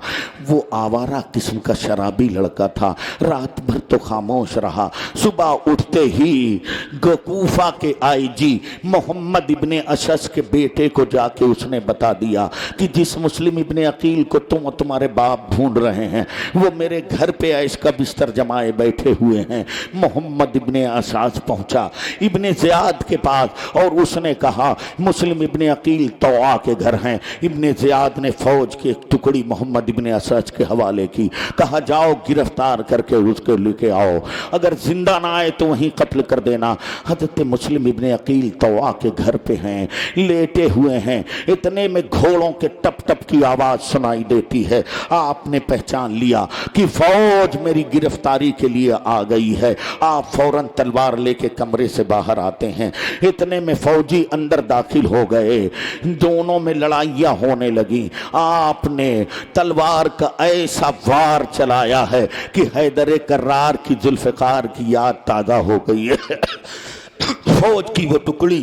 وہ آوارہ قسم کا شرابی لڑکا تھا، رات بھر تو خاموش رہا، صبح اٹھتے ہی کوفہ کے آئی جی محمد ابن اشعث کے بیٹے کو جا کے اس نے بتا دیا کہ جس مسلم ابن عقیل کو تم اور تمہارے باپ ڈھونڈ رہے ہیں وہ میرے گھر پہ عیش کا بستر جمائے بیٹھے ہوئے ہیں۔ محمد ابن اشعث پہنچا ابن زیاد کے پاس اور اس نے کہا مسلم ابن عقیل توآ کے گھر ہیں۔ ابن زیاد نے فوج کی ایک ٹکڑی محمد ابن اشعث کے حوالے کی، کہا جاؤ گرفتار کر کے اس کو لے کے آؤ، اگر زندہ نہ آئے تو وہیں قتل کر دینا۔ حضرت مسلم ابن عقیل توآ کے گھر پہ ہیں، لیٹے ہوئے ہیں، اتنے میں گھوڑوں کے ٹپ ٹپ کی آواز سنائی دیتی ہے۔ آپ نے پہچان لیا کہ فوج میری گرفتاری کے لیے آ گئی ہے۔ آپ فوراً تلوار لے کے کمرے سے باہر آتے ہیں، اتنے میں فوجی اندر داخل ہو گئے، دونوں میں لڑائیاں ہونے لگیں۔ آپ نے تلوار کا ایسا وار چلایا ہے کہ حیدر کرار کی ذوالفقار کی یاد تازہ ہو گئی ہے۔ فوج کی وہ ٹکڑی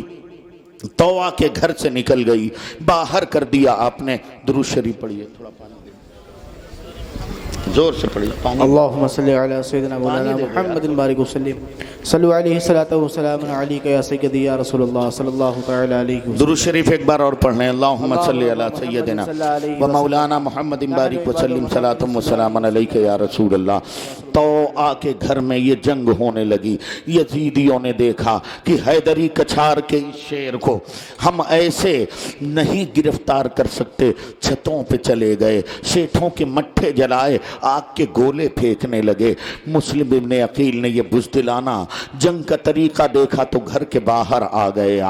توآ کے گھر سے نکل گئی، باہر کر دیا۔ آپ نے درود شریف پڑھیے، تھوڑا پانی زور سے پڑھیے، پانی۔ اللہم صلی علی سیدنا مولانا محمد بارک وسلم، صلو علیہ الصلوۃ والسلام علیک یا سیدی یا رسول اللہ صلی اللہ تعالی علیہ وسلم۔ درود شریف ایک بار اور پڑھ لیں، اللہم صلی علی سیدنا و مولانا محمد بارک وسلم، صلاۃ و سلام علیک یا رسول اللہ۔ توآ کے گھر میں یہ جنگ ہونے لگی۔ یزیدیوں نے دیکھا کہ حیدری کچھار کے اس شیر کو ہم ایسے نہیں گرفتار کر سکتے، چھتوں پہ چلے گئے، شیٹھوں کے مٹھے جلائے، آگ کے گولے پھینکنے لگے۔ مسلم ابن عقیل نے یہ بزدلانہ جنگ کا طریقہ دیکھا تو گھر کے باہر آ گئے۔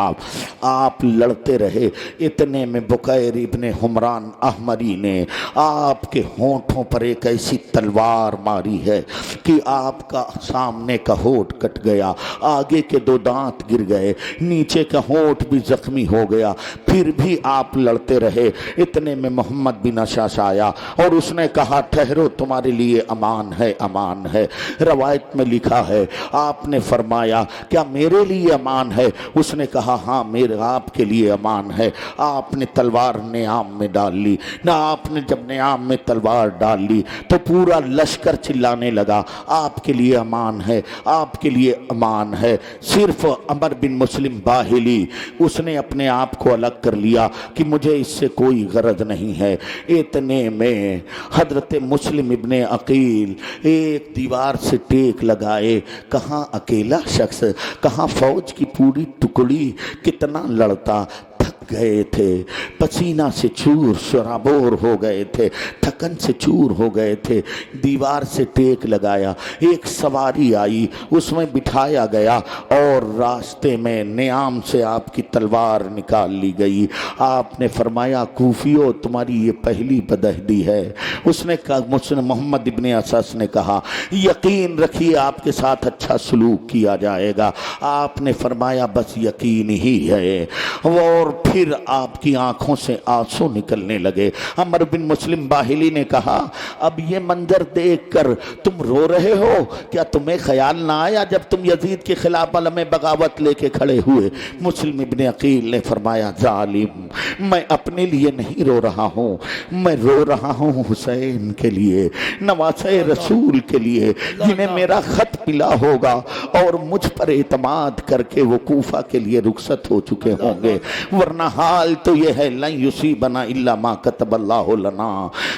آپ لڑتے رہے، اتنے میں بکیر ابن حمران احمری نے آپ کے ہونٹوں پر ایک ایسی تلوار ماری ہے کہ آپ کا سامنے کا ہونٹ کٹ گیا، آگے کے دو دانت گر گئے، نیچے کا ہونٹ بھی زخمی ہو گیا، پھر بھی آپ لڑتے رہے۔ اتنے میں محمد بن اشعث آیا اور اس نے کہا ٹھہرو تمہارے لیے امان ہے، امان ہے۔ روایت میں لکھا ہے آپ نے فرمایا کیا میرے لیے امان ہے؟ اس نے کہا ہاں میرے آپ کے لیے امان ہے۔ آپ نے تلوار نیام میں ڈال لی نہ، آپ نے جب نیام میں تلوار ڈال لی تو پورا لشکر چلانے لگا آپ کے لیے امان ہے، آپ کے لیے امان ہے۔ صرف عمر بن مسلم باہلی اس نے اپنے آپ کو الگ کر لیا کہ مجھے اس سے کوئی غرض نہیں ہے۔ اتنے میں حضرت مسلم ابن عقیل ایک دیوار سے ٹیک لگائے، کہاں اکیلا شخص، کہاں فوج کی پوری ٹکڑی، کتنا لڑتا، تھک گئے تھے, پسینہ سے چور شرابور ہو گئے تھے, تھکن سے چور ہو گئے تھے. دیوار سے ٹیک لگایا, ایک سواری آئی, اس میں بٹھایا گیا اور راستے میں نیام سے آپ کی تلوار نکال لی گئی. آپ نے فرمایا کوفیو تمہاری یہ پہلی بدعہدی ہے. اس نے کہا, محمد ابن اسس نے کہا یقین رکھیے آپ کے ساتھ اچھا سلوک کیا جائے گا. آپ نے فرمایا بس یقین ہی ہے. اور پھر آپ کی آنکھوں سے آنسو نکلنے لگے. عمر بن مسلم باہلی نے کہا اب یہ منظر دیکھ کر تم رو رہے ہو, کیا تمہیں خیال نہ آیا جب تم یزید کے خلاف علم بغاوت لے کے کھڑے ہوئے؟ مسلم ابن عقیل نے فرمایا ظالم, میں اپنے لیے نہیں رو رہا ہوں, میں رو رہا ہوں حسین کے لیے, نواسے رسول کے لیے, جنہیں میرا خط ملا ہوگا اور مجھ پر اعتماد کر کے وہ کوفہ کے لیے رخصت ہو چکے ہوں گے. ورنہ حال تو یہ ہے لن یصیبنا الا ما کتب اللہ لنا,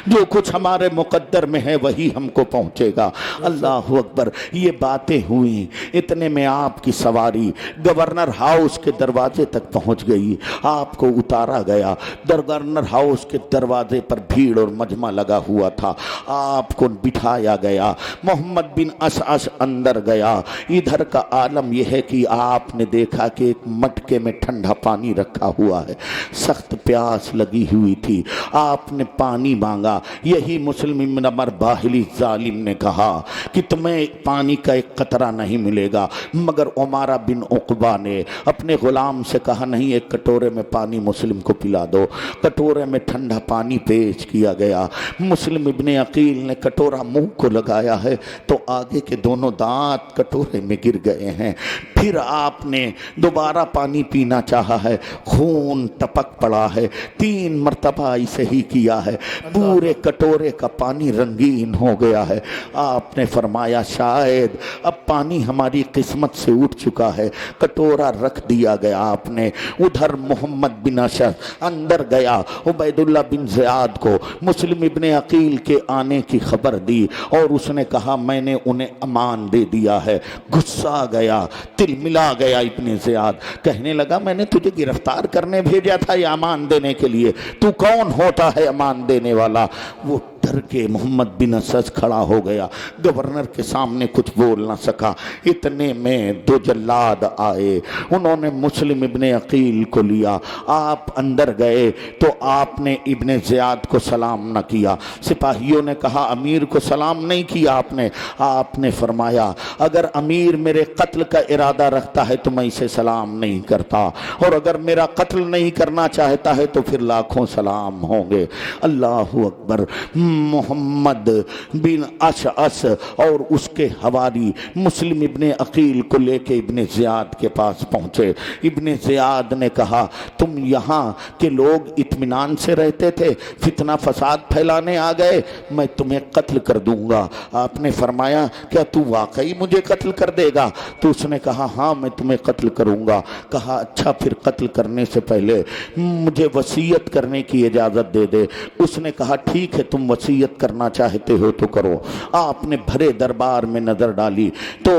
جو کچھ ہمارے مقدر میں ہے وہی ہم کو پہنچے گا. اللہ اکبر. یہ باتیں ہوئیں, اتنے میں آپ کی سواری گورنر ہاؤس کے دروازے تک پہنچ گئی. آپ کو اتارا گیا. گورنر ہاؤس کے دروازے پر بھیڑ اور مجمع لگا ہوا تھا. آپ کو بٹھایا گیا. محمد بن اسعد اندر گیا. ادھر کا عالم یہ ہے کہ آپ نے دیکھا کہ ایک مٹکے میں ٹھنڈا پانی رکھا ہوا ہے. سخت پیاس لگی ہوئی تھی. آپ نے پانی مانگا. یہی مسلم بن عمر باہلی ظالم نے کہا کہ تمہیں پانی کا ایک قطرہ نہیں ملے گا. مگر عمارہ بن عقبہ نے اپنے غلام سے کہا نہیں, ایک کٹورے میں پانی مسلم کو پلا دو. کٹورے میں ٹھنڈا پانی پیش کیا گیا. مسلم ابن عقیل نے کٹورا منہ کو لگایا ہے تو آگے کے دونوں دانت کٹورے میں گر گئے ہیں. پھر آپ نے دوبارہ پانی پینا چاہا ہے, خون ٹپک پڑا ہے. 3 مرتبہ اسے ہی کیا ہے, پورے کٹورے کا پانی رنگین ہو گیا ہے. آپ نے فرمایا شاید اب پانی ہماری قسمت سے اٹھ چکا ہے. کٹورا رکھ دیا گیا. آپ نے ادھر محمد بن اشعث اندر گیا. عبید اللہ بن زیاد کو مسلم ابن عقیل کے آنے کی خبر دی اور اس نے کہا میں نے انہیں امان دے دیا ہے. غصہ گیا, تل ملا گیا. ابن زیاد کہنے لگا میں نے تجھے گرفتار کرنے بھیجا تھا یا امان دینے کے لیے؟ تو کون ہوتا ہے امان دینے والا؟ وہ ڈر کے محمد بن اسد کھڑا ہو گیا. گورنر کے سامنے کچھ بول نہ سکا. اتنے میں 2 جلاد آئے. انہوں نے مسلم ابن عقیل کو لیا. آپ اندر گئے تو آپ نے ابن زیاد کو سلام نہ کیا. سپاہیوں نے کہا امیر کو سلام نہیں کیا آپ نے. آپ نے فرمایا اگر امیر میرے قتل کا ارادہ رکھتا ہے تو میں اسے سلام نہیں کرتا, اور اگر میرا قتل نہیں کرنا چاہتا ہے تو پھر لاکھوں سلام ہوں گے. اللہ اکبر. محمد بن اشعث اور اس کے حواری مسلم ابن عقیل کو لے کے ابن زیاد کے پاس پہنچے. ابن زیاد نے کہا تم یہاں کے لوگ اطمینان سے رہتے تھے, فتنہ فساد پھیلانے آ گئے, میں تمہیں قتل کر دوں گا. آپ نے فرمایا کیا تو واقعی مجھے قتل کر دے گا؟ تو اس نے کہا ہاں میں تمہیں قتل کروں گا. کہا اچھا پھر قتل کرنے سے پہلے مجھے وصیت کرنے کی اجازت دے دے. اس نے کہا ٹھیک ہے تم وصیت کرنا چاہتے ہو تو کرو. آپ نے بھرے دربار میں نظر ڈالی تو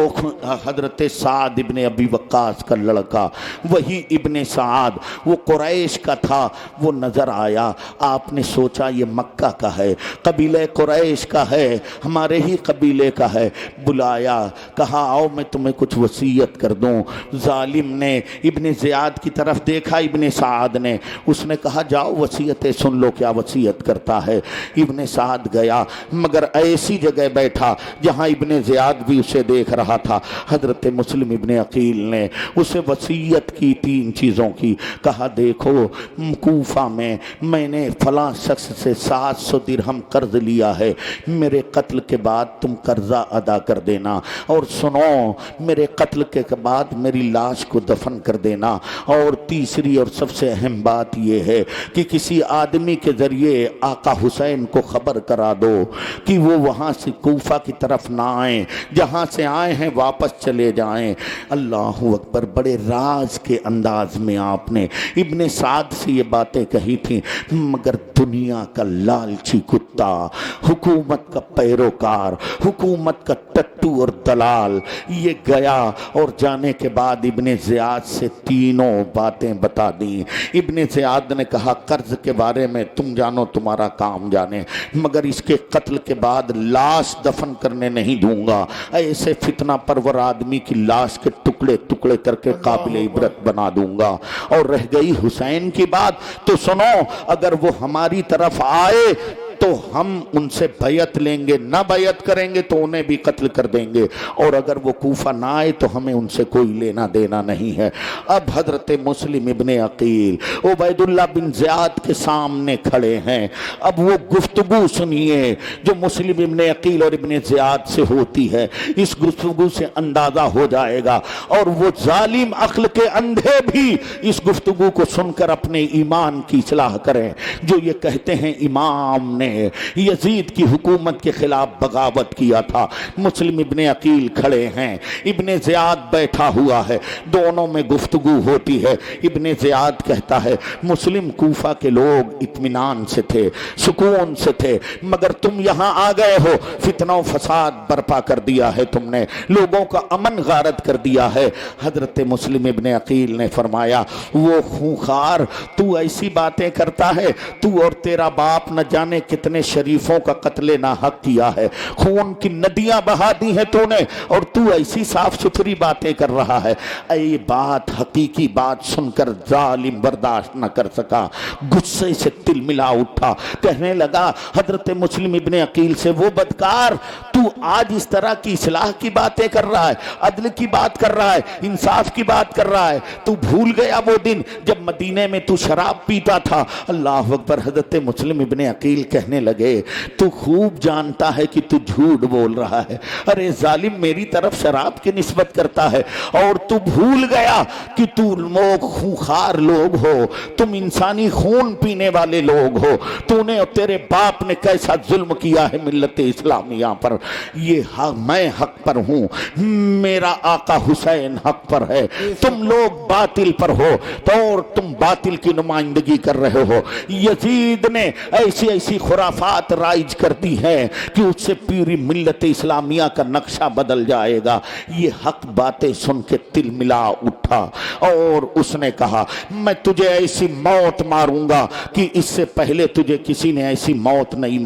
حضرت سعد ابن ابی وقاص کا لڑکا, وہی ابن سعد وہ قریش کا تھا, وہ نظر آیا. آپ نے سوچا یہ مکہ کا ہے, قبیلہ قریش کا ہے, ہمارے ہی قبیلے کا ہے. بلایا, کہا آؤ میں تمہیں کچھ وصیت کر دوں. ظالم نے ابن زیاد کی طرف دیکھا, ابن سعد نے, اس نے کہا جاؤ وصیتیں سن لو کیا وصیت کرتا ہے. ابن سعد گیا مگر ایسی جگہ بیٹھا جہاں ابن زیاد بھی اسے دیکھ رہا تھا. حضرت مسلم ابن عقیل نے اسے وصیت کی 3 چیزوں کی. کہا دیکھو کوفہ میں نے فلاں شخص سے 700 درہم قرض لیا ہے, میرے قتل کے بعد تم قرضہ ادا کر دینا, اور سنو میرے قتل کے بعد میری لاش کو دفن کر دینا. اور تیسری اور سب سے اہم بات یہ ہے کہ کسی آدمی کے ذریعے آقا حسین کو خبر کرا دو کہ وہ وہاں سے کوفہ کی طرف نہ آئیں, جہاں سے آئے ہیں واپس چلے جائیں. اللہ اکبر. بڑے راز کے انداز میں آپ نے ابن سعد سے یہ باتیں کہی تھیں, مگر دنیا کا لالچی کتا, حکومت کا پیروکار, حکومت کا ٹٹو لٹو اور دلال یہ گیا اور جانے کے بعد ابن زیاد سے تینوں باتیں بتا دیں۔ ابن زیاد نے کہا قرض کے بارے میں تم جانو، تمہارا کام جانے، مگر اس کے قتل کے بعد لاش دفن کرنے نہیں دوں گا، ایسے فتنہ پرور آدمی کی لاش کے ٹکڑے ٹکڑے کر کے قابل عبرت بنا دوں گا۔ اور رہ گئی حسین کی بات تو سنو، اگر وہ ہماری طرف آئے تو ہم ان سے بیعت لیں گے، نہ بیعت کریں گے تو انہیں بھی قتل کر دیں گے، اور اگر وہ کوفہ نہ آئے تو ہمیں ان سے کوئی لینا دینا نہیں ہے۔ اب حضرت مسلم ابن عقیل عبید اللہ بن زیاد کے سامنے کھڑے ہیں، اب وہ گفتگو سنیے جو مسلم ابن عقیل اور ابن زیاد سے ہوتی ہے، اس گفتگو سے اندازہ ہو جائے گا، اور وہ ظالم عقل کے اندھے بھی اس گفتگو کو سن کر اپنے ایمان کی اصلاح کریں، جو یہ کہتے ہیں امام نے یزید کی حکومت کے خلاف بغاوت کیا تھا۔ مسلم ابن عقیل کھڑے ہیں، ابن زیاد بیٹھا ہوا ہے، دونوں میں گفتگو ہوتی ہے۔ ابن زیاد کہتا ہے مسلم کوفہ کے لوگ اطمینان سے تھے، سکون سے تھے، مگر تم یہاں آ گئے ہو، فتنہ و فساد برپا کر دیا ہے، تم نے لوگوں کا امن غارت کر دیا ہے۔ حضرت مسلم ابن عقیل نے فرمایا وہ خونخوار تو ایسی باتیں کرتا ہے، تو اور تیرا باپ نہ جانے کتنے شریفوں کا قتل ناحق کیا ہے، خون کی ندیاں بہا دی ہیں تو نے، اور تو ایسی صاف ستھری باتیں کر رہا ہے۔ یہ بات حقیقی بات سن کر ظالم برداشت نہ کر سکا، غصے سے تل ملا اٹھا، کہنے لگا حضرت مسلم ابن عقیل سے وہ بدکار تو آج اس طرح کی اصلاح کی باتیں کر رہا ہے، عدل کی بات کر رہا ہے، انصاف کی بات کر رہا ہے، تو بھول گیا وہ دن جب مدینے میں تو شراب پیتا تھا۔ اللہ اکبر۔ حضرت مسلم ابن عقیل کہنے لگے تو خوب جانتا ہے کہ تو جھوٹ بول رہا ہے، ارے ظالم میری طرف شراب کی نسبت کرتا ہے، اور تو بھول گیا کہ تو لوگ خونخوار لوگ ہو، تم انسانی خون پینے والے لوگ ہو، تو نے اور تیرے باپ نے کیسا ظلم کیا ہے ملت اسلامیہ پر، یہ میں حق پر ہوں، میرا آقا حسین حق پر ہے، تم لوگ باطل پر ہو، اور تم باطل کی نمائندگی کر رہے ہو۔ یزید نے ایسی ایسی خرافات رائج کر دی ہیں کہ اس سے پوری ملت اسلامیہ کا نقشہ بدل جائے گا۔ یہ حق باتیں سن کے تل ملا اٹھا، اور اس نے کہا میں تجھے ایسی موت ماروں گا کہ اس سے پہلے تجھے کسی نے ایسی موت نہیں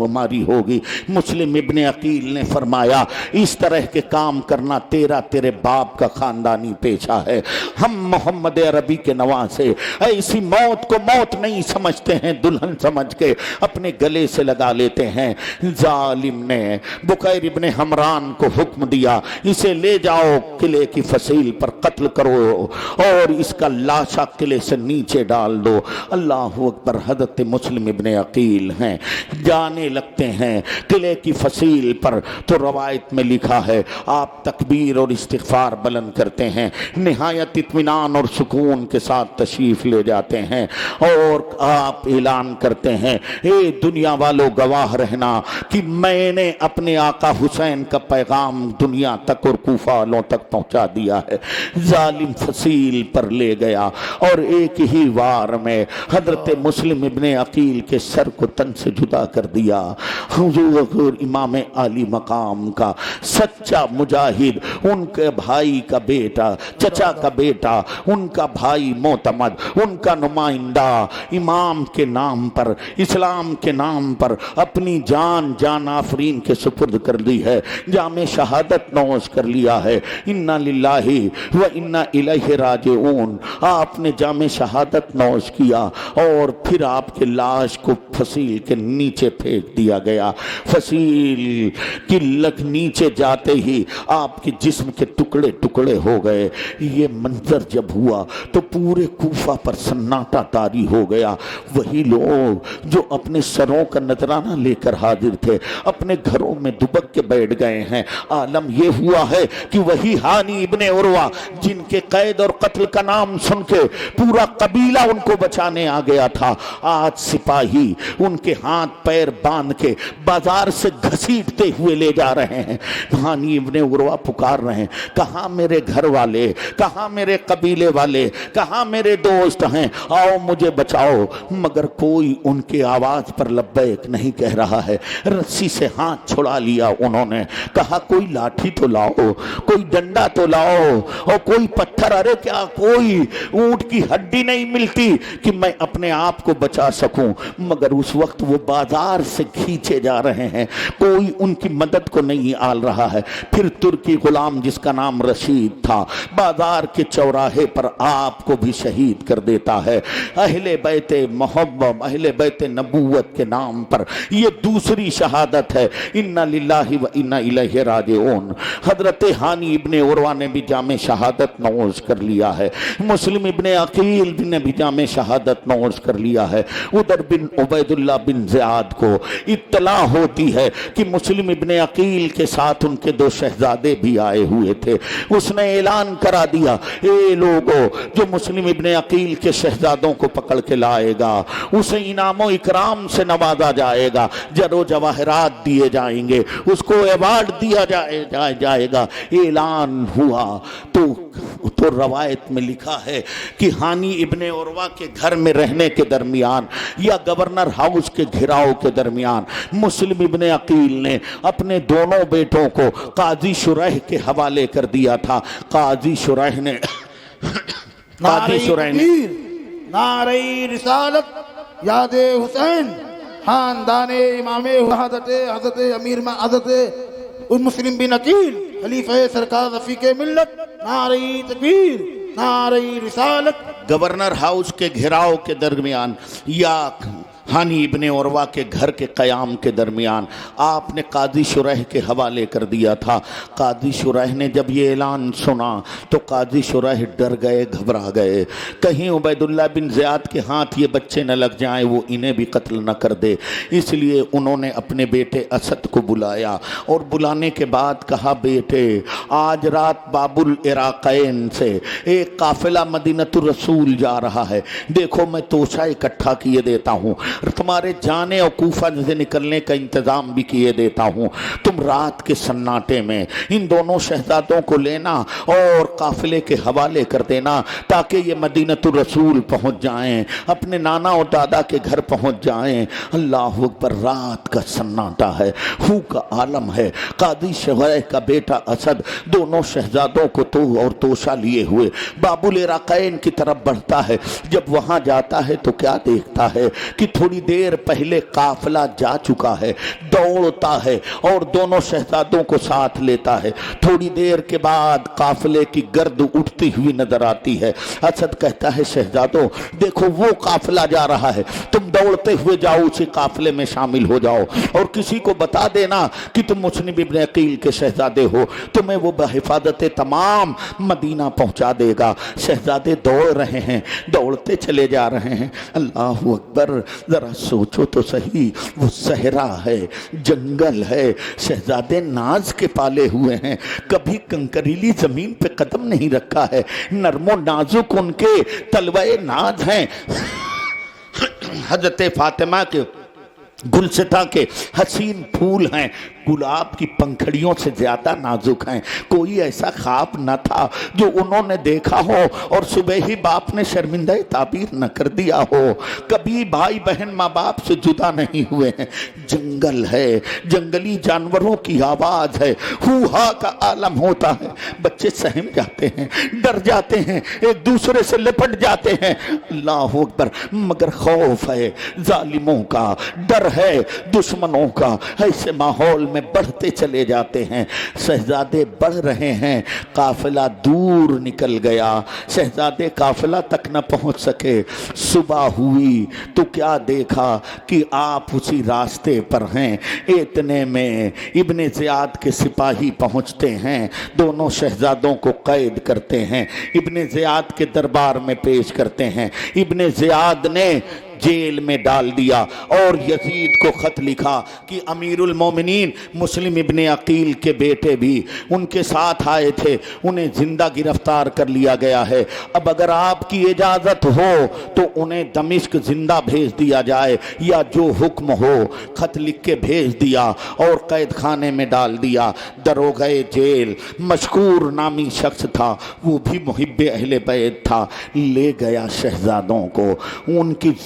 ماری ہوگی۔ مسلم ابن عقیل نے فرمایا اس طرح کے کام کرنا تیرے باپ کا خاندانی پیشہ ہے، ہم محمد عربی کے نواسے ایسی موت کو موت نہیں سمجھتے ہیں، دلہن سمجھ کے اپنے گلے سے لگا لیتے ہیں۔ ظالم نے بکیر ابن حمران کو حکم دیا اسے لے جاؤ قلعے کی فصیل پر قتل کرو، اور اس کا لاشا قلعے سے نیچے ڈال دو۔ اللہ اکبر۔ حضرت مسلم ابن عقیل ہیں، جانے لگتے ہیں قلعے کی فصیل پر، تو روایت میں لکھا ہے آپ تکبیر اور استغفار بلند کرتے ہیں، نہایت اطمینان اور سکون کے ساتھ تشریف لے جاتے ہیں، اور آپ اعلان کرتے ہیں اے دنیا والوں گواہ رہنا کہ میں نے اپنے آقا حسین کا پیغام دنیا تک اور کوفہ والوں تک پہنچا دیا ہے۔ ظالم فصیل پر لے گیا، اور ایک ہی وار میں حضرت مسلم ابن عقیل کے سر کو تن سے جدا کر دیا۔ حضور امام عالی مقام کا سچا مجاہد، ان کے بھائی کا بیٹا، چچا کا بیٹا، ان کا بھائی معتمد، ان کا نمائندہ، امام کے نام پر، اسلام کے نام پر اپنی جان آفرین کے سپرد کر دی ہے، جام شہادت نوش کر لیا ہے۔ انا للہ و انا الیہ راجعون۔ آپ نے جام شہادت نوش کیا، اور پھر آپ کے لاش کو فصیل کے نیچے پھینک دیا گیا۔ فصیل کی لگ نیچے جاتے ہی آپ کے جسم کے ٹکڑے ٹکڑے ہو گئے۔ یہ منظر جب ہوا تو پورے کوفہ پر سناٹا طاری ہو گیا۔ وہی لوگ جو اپنے سروں کا نذرانہ لے کر حاضر تھے اپنے گھروں میں دبک کے بیٹھ گئے ہیں۔ عالم یہ ہوا ہے کہ وہی ہانی ابن عروہ جن کے قید اور قتل کا نام سن کے پورا قبیلہ ان کو بچانے آ گیا تھا، آج سپاہی ان کے ہاتھ پیر باندھ کے بازار سے گھسیٹتے ہوئے لے جا رہے ہیں۔ ہانی ابن عروہ پکار رہے ہیں کہاں میرے گھر والے، کہاں میرے قبیلے والے، کہاں میرے دوست ہیں، آؤ مجھے بچاؤ، مگر کوئی ان کے آواز پر لبیک نہیں کہہ رہا ہے، رسی سے ہاتھ چھڑا لیا انہوں نے، کہا کوئی لاٹھی تو لاؤ، کوئی ڈنڈا تو لاؤ، اور کوئی پتھر، ارے کیا کوئی اونٹ کی ہڈی نہیں ملتی کہ میں اپنے آپ کو بچا سکوں؟ مگر اس وقت وہ بازار سے کھینچے جا رہے ہیں، کوئی ان کی مدد کو نہیں آل رہا ہے۔ پھر ترکی غلام جس کا نام رشید تھا بازار کے چوراہے پر آپ کو بھی شہید کر دیتا ہے۔ اہل بیت محبب، اہل بیت نبوت کے نام پر یہ دوسری شہادت ہے۔ انا للہ و انا الیہ راجعون۔ حضرت ہانی ابن عروہ نے بھی جام شہادت نوش کر لیا ہے، مسلم ابن عقیل نے بھی جام شہادت نوش کر لیا ہے۔ ادھر بن عبید اللہ بن زیاد کو اطلاع ہوتی ہے کہ مسلم ابن عقیل کے ساتھ ان کے دو شہزادے بھی آئے ہوئے تھے۔ اس نے اعلان کرا دیا، اے لوگو، جو مسلم ابن عقیل کے شہزادوں کو پکڑ کے لائے گا اسے انعام و اکرام سے نوازا جائے گا، زر و جواہرات دیے جائیں گے، اس کو ایوارڈ دیا جائے گا۔ اعلان ہوا تو روایت میں لکھا ہے کہ ہانی ابن عروہ کے گھر میں رہنے کے درمیان یا گورنر ہاؤس کے گھراؤ کے درمیان مسلم ابن عقیل نے اپنے دونوں بیٹوں کو قاضی شریح کے حوالے کر دیا تھا۔ قاضی شریح نے نعرہ رسالت، یاد حسین، خاندان امام حضرت امیر حضرت مسلم بن عقیل خلیفہ سرکار رفیق ملت، نعرہ تکبیر، نعرہ رسالت۔ گورنر ہاؤس کے گھراؤ کے درمیان یا ہانی ابن عروہ کے گھر کے قیام کے درمیان آپ نے قاضی شریح کے حوالے کر دیا تھا۔ قاضی شریح نے جب یہ اعلان سنا تو قاضی شریح ڈر گئے، گھبرا گئے، کہیں عبید اللہ بن زیاد کے ہاتھ یہ بچے نہ لگ جائیں، وہ انہیں بھی قتل نہ کر دے۔ اس لیے انہوں نے اپنے بیٹے اسد کو بلایا اور بلانے کے بعد کہا، بیٹے آج رات باب العراقین سے ایک قافلہ مدینہ الرسول جا رہا ہے، دیکھو میں توشہ اکٹھا کیے دیتا ہوں، تمہارے جانے اور کوفہ سے نکلنے کا انتظام بھی کیے دیتا ہوں، تم رات کے سناٹے میں ان دونوں شہزادوں کو لینا اور قافلے کے حوالے کر دینا تاکہ یہ مدینہ الرسول پہنچ جائیں، اپنے نانا اور دادا کے گھر پہنچ جائیں۔ اللہ اکبر، رات کا سناٹا ہے، ہو کا عالم ہے۔ قاضی شریح کا بیٹا اسد دونوں شہزادوں کو تو اور توشہ لیے ہوئے باب العراقین کی طرف بڑھتا ہے۔ جب وہاں جاتا ہے تو کیا دیکھتا ہے کہ تھوڑی دیر پہلے قافلہ جا چکا ہے، دوڑتا ہے اور دونوں شہزادوں کو ساتھ لیتا ہے۔ تھوڑی دیر کے بعد قافلے کی گرد اٹھتی ہوئی نظر آتی ہے۔ اسد کہتا ہے، شہزادوں دیکھو وہ قافلہ جا رہا ہے، تم دوڑتے ہوئے جاؤ، اسی قافلے میں شامل ہو جاؤ اور کسی کو بتا دینا کہ تم مسلم ابن عقیل کے شہزادے ہو، تمہیں وہ بحفاظت تمام مدینہ پہنچا دے گا۔ شہزادے دوڑ رہے ہیں، دوڑتے چلے جا رہے ہیں۔ اللہ اکبر، ذرا سوچو تو صحیح، وہ صحرا ہے، جنگل ہے، شہزادے ناز کے پالے ہوئے ہیں، کبھی کنکریلی زمین پہ قدم نہیں رکھا ہے، نرم و نازک ان کے تلوے ناز ہیں۔ حضرت فاطمہ کے گلستاں کے حسین پھول ہیں، گلاب کی پنکھڑیوں سے زیادہ نازک ہیں۔ کوئی ایسا خواب نہ تھا جو انہوں نے دیکھا ہو اور صبح ہی باپ نے شرمندہ تعبیر نہ کر دیا ہو۔ کبھی بھائی بہن ماں باپ سے جدا نہیں ہوئے ہیں۔ جنگل ہے، جنگلی جانوروں کی آواز ہے، ہوا کا عالم ہوتا ہے، بچے سہم جاتے ہیں، ڈر جاتے ہیں، ایک دوسرے سے لپٹ جاتے ہیں۔ اللہ اکبر، مگر خوف ہے ظالموں کا، ڈر ہے دشمنوں کا، ایسے ماحول میں بڑھتے چلے جاتے ہیں۔ شہزادے بڑھ رہے ہیں، قافلہ دور نکل گیا، شہزادے قافلہ تک نہ پہنچ سکے۔ صبح ہوئی تو کیا دیکھا کہ آپ اسی راستے پر ہیں۔ اتنے میں ابن زیاد کے سپاہی پہنچتے ہیں، دونوں شہزادوں کو قید کرتے ہیں، ابن زیاد کے دربار میں پیش کرتے ہیں۔ ابن زیاد نے جیل میں ڈال دیا اور یزید کو خط لکھا کہ امیر المومنین مسلم ابن عقیل کے بیٹے بھی ان کے ساتھ آئے تھے، انہیں زندہ گرفتار کر لیا گیا ہے، اب اگر آپ کی اجازت ہو تو انہیں دمشق زندہ بھیج دیا جائے یا جو حکم ہو۔ خط لکھ کے بھیج دیا اور قید خانے میں ڈال دیا۔ دروغہ جیل مشکور نامی شخص تھا، وہ بھی محب اہل بیت تھا، لے گیا شہزادوں کو، ان کی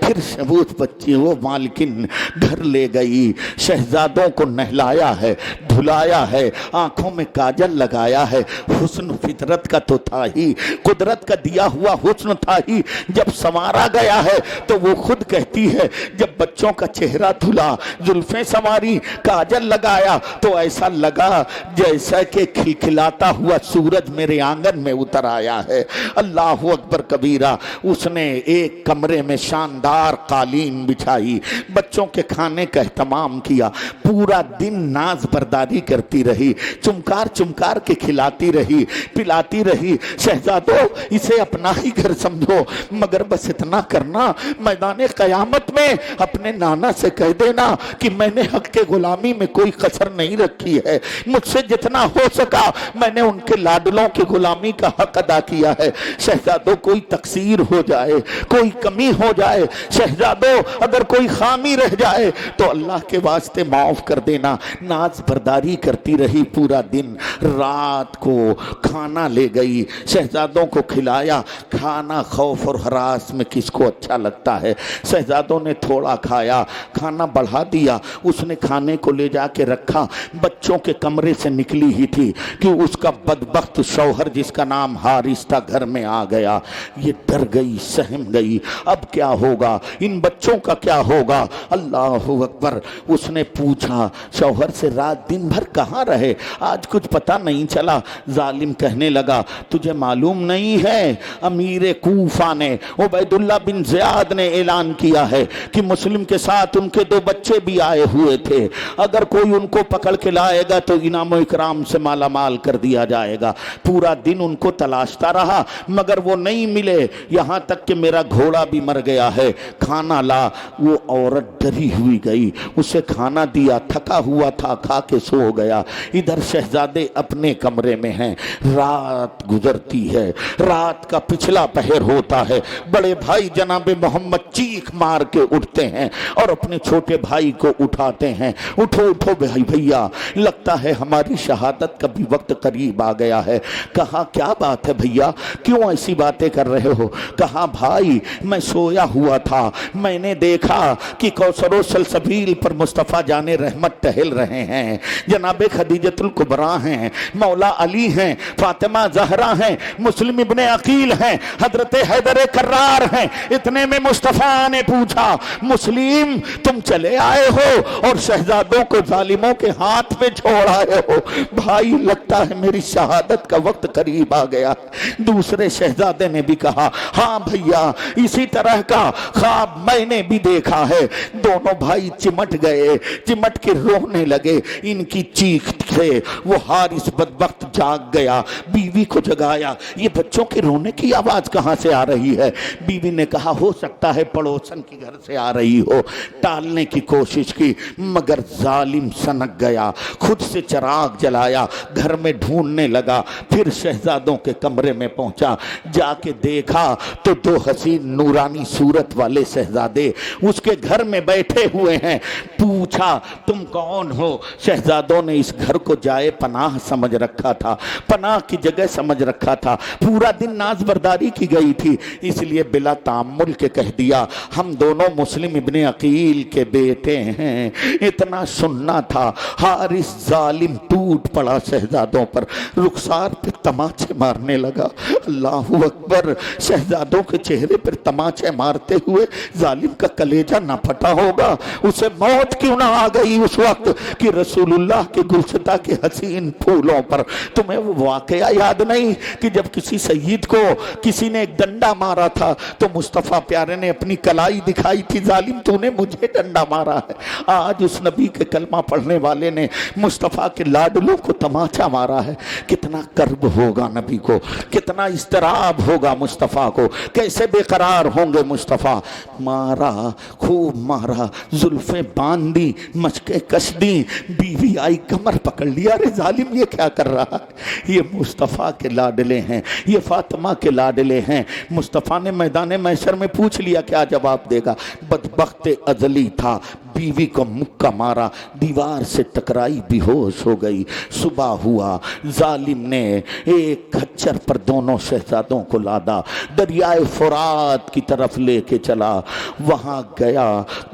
پھر وہ بچی وہ مالکن گھر لے گئی، شہزادوں کو نہلایا ہے، دھلایا ہے، آنکھوں میں کاجل لگایا ہے، حسن فطرت کا تو تھا ہی، قدرت کا دیا ہوا حسن تھا ہی، جب سنوارا گیا ہے تو وہ خود کہتی ہے جب بچوں کا چہرہ دھلا، زلفیں سنواری، کاجل لگایا تو ایسا لگا جیسا کہ کھلکھلاتا ہوا سورج میرے آنگن میں اتر آیا ہے۔ اللہ اکبر کبیرہ۔ اس نے ایک کمرے میں شاندار قالین بچھائی، بچوں کے کھانے کا اہتمام کیا، پورا دن ناز برداری کرتی رہی، چمکار چمکار کے کھلاتی رہی، پلاتی رہی۔ شہزادو اسے اپنا ہی گھر سمجھو، مگر بس اتنا کرنا میدان قیامت میں اپنے نانا سے کہہ دینا کہ میں نے حق کے غلامی میں کوئی قصر نہیں رکھی ہے، مجھ سے جتنا ہو سکا میں نے ان کے لاڈلوں کی غلامی کا حق ادا کیا ہے۔ شہزادو کوئی تقصیر ہو جائے، کوئی کمی ہو جائے، شہزادو اگر کوئی خامی رہ جائے تو اللہ کے واسطے معاف کر دینا۔ ناز برداری کرتی رہی پورا دن، رات کو کھانا لے گئی، شہزادوں کو کھلایا۔ کھانا خوف اور ہراس میں کس کو اچھا لگتا ہے؟ شہزادوں نے تھوڑا کھایا، کھانا بڑھا دیا، اس نے کھانے کو لے جا کے رکھا، بچوں کے کمرے سے نکلی ہی تھی کہ اس کا بدبخت شوہر جس کا نام حارث تھا گھر میں آ گیا۔ یہ ڈر گئی، سہم گئی، اب کیا ہوگا، ان بچوں کا کیا ہوگا؟ اللہ اکبر۔ اس نے پوچھا شوہر سے رات دن بھر کہاں رہے؟ آج کچھ پتہ نہیں چلا۔ ظالم کہنے لگا تجھے معلوم نہیں ہے امیر کوفہ نے عبید اللہ بن زیاد نے اعلان کیا ہے کہ مسلم کے ساتھ ان کے 2 بچے بھی آئے ہوئے تھے، اگر کوئی ان کو پکڑ کے لائے گا تو انعام و اکرام سے مالا مال کر دیا جائے گا۔ پورا دن ان کو تلاشتا رہا مگر وہ نہیں ملے، یہاں تک کہ میرا گھوڑا بھی مر گیا ہے، کھانا لا۔ وہ عورت ڈری ہوئی گئی، اسے کھانا دیا، تھکا ہوا تھا، کھا کے سو گیا۔ ادھر شہزادے اپنے کمرے میں ہیں، رات گزرتی ہے، رات کا پچھلا پہر ہوتا ہے، بڑے بھائی جناب محمد چیخ مار کے اٹھتے ہیں اور اپنے چھوٹے بھائی کو اٹھاتے ہیں، اٹھو اٹھو بھیا، لگتا ہے ہماری شہادت کا بھی وقت قریب آ گیا ہے۔ کہا کیا بات ہے بھیا، کیوں ایسی باتیں کر رہے ہو؟ کہا بھائی میں سویا ہوا تھا، میں نے دیکھا کہ کوثر و سلسبیل پر مصطفیٰ جان رحمت ٹہل رہے ہیں، جناب خدیجۃ الکبریٰ ہیں، مولا علی ہیں، فاطمہ زہرا ہیں، مسلم ابن عقیل ہیں، حضرت حیدر کرار ہیں۔ اتنے میں مصطفیٰ نے پوچھا مسلم تم چلے آئے ہو اور شہزادوں کو ظالموں کے ہاتھ میں چھوڑ آئے ہو؟ بھائی لگتا ہے میری شہادت کا وقت قریب آ گیا۔ دوسرے شہزادے نے بھی کہا ہاں بھیا اسی طرح کا خواب میں نے بھی دیکھا ہے۔ دونوں بھائی چمٹ گئے، چمٹ کے رونے لگے، ان کی چیخ سے وہ حارث بدبخت جاگ گیا، بیوی کو جگایا۔ یہ بچوں کے رونے کی آواز کہاں سے آ رہی ہے؟ بیوی نے کہا ہو سکتا ہے پڑوسن کے گھر سے آ رہی ہو۔ ٹالنے کی کوشش کی مگر ظالم سنک گیا، خود سے چراغ جلایا، گھر میں ڈھونڈنے لگا، پھر شہزادوں کے کمرے میں پہنچا، جا کے دیکھا تو 2 حسین نورانی صورت والے شہزادے اس کے گھر میں بیٹھے ہوئے ہیں۔ پوچھا تم کون ہو؟ شہزادوں نے اس گھر کو جائے پناہ سمجھ رکھا تھا، پناہ کی جگہ سمجھ رکھا تھا، پورا دن ناز برداری کی گئی تھی، اس لیے بلا تعمل کے کہہ دیا ہم دونوں مسلم ابن عقیل کے بیٹے ہیں۔ اتنا سننا تھا، حارث ظالم ٹوٹ پڑا شہزادوں پر، رخسار پہ تماچے مارنے لگا۔ اللہ اکبر۔ شہزادوں کے چہرے پر تماچے مارتے ہوئے ظالم کا کلیجہ نہ پھٹا ہوگا؟ اسے موت کیوں نہ آ گئی اس وقت کہ رسول اللہ کے گلشتہ کے حسین پھولوں پر؟ تمہیں وہ واقعہ یاد نہیں کہ جب کسی سید کو کسی نے ایک ڈنڈا مارا تھا تو مصطفیٰ پیارے نے اپنی کلائی دکھائی تھی، ظالم تو نے مجھے ڈنڈا مارا ہے۔ آج اس نبی کے کلمہ پڑھنے والے نے مصطفیٰ کے لاڈلوں کو تماچا مارا ہے۔ کتنا کرب ہوگا نبی کو، کتنا اضطراب ہوگا مصطفیٰ کو، کیسے بے قرار ہوں گے مصطفیٰ۔ مارا، خوب مارا، زلفیں باندھی، مشکیں کش دی، بیوی آئی کمر پکڑ لیا، ارے ظالم یہ کیا کر رہا ہے؟ یہ مصطفیٰ کے لاڈلے ہیں، یہ فاطمہ کے لاڈلے ہیں۔ مصطفیٰ نے میدان محشر میں پوچھ لیا کیا جواب دے گا؟ بدبخت ازلی تھا، بیوی کو مکہ مارا، دیوار سے ٹکرائی، بے ہوش ہو گئی۔ صبح ہوا، ظالم نے ایک کھچر پر دونوں شہزادوں کو لادا، دریائے فرات کی طرف لے کے چلا۔ وہاں گیا،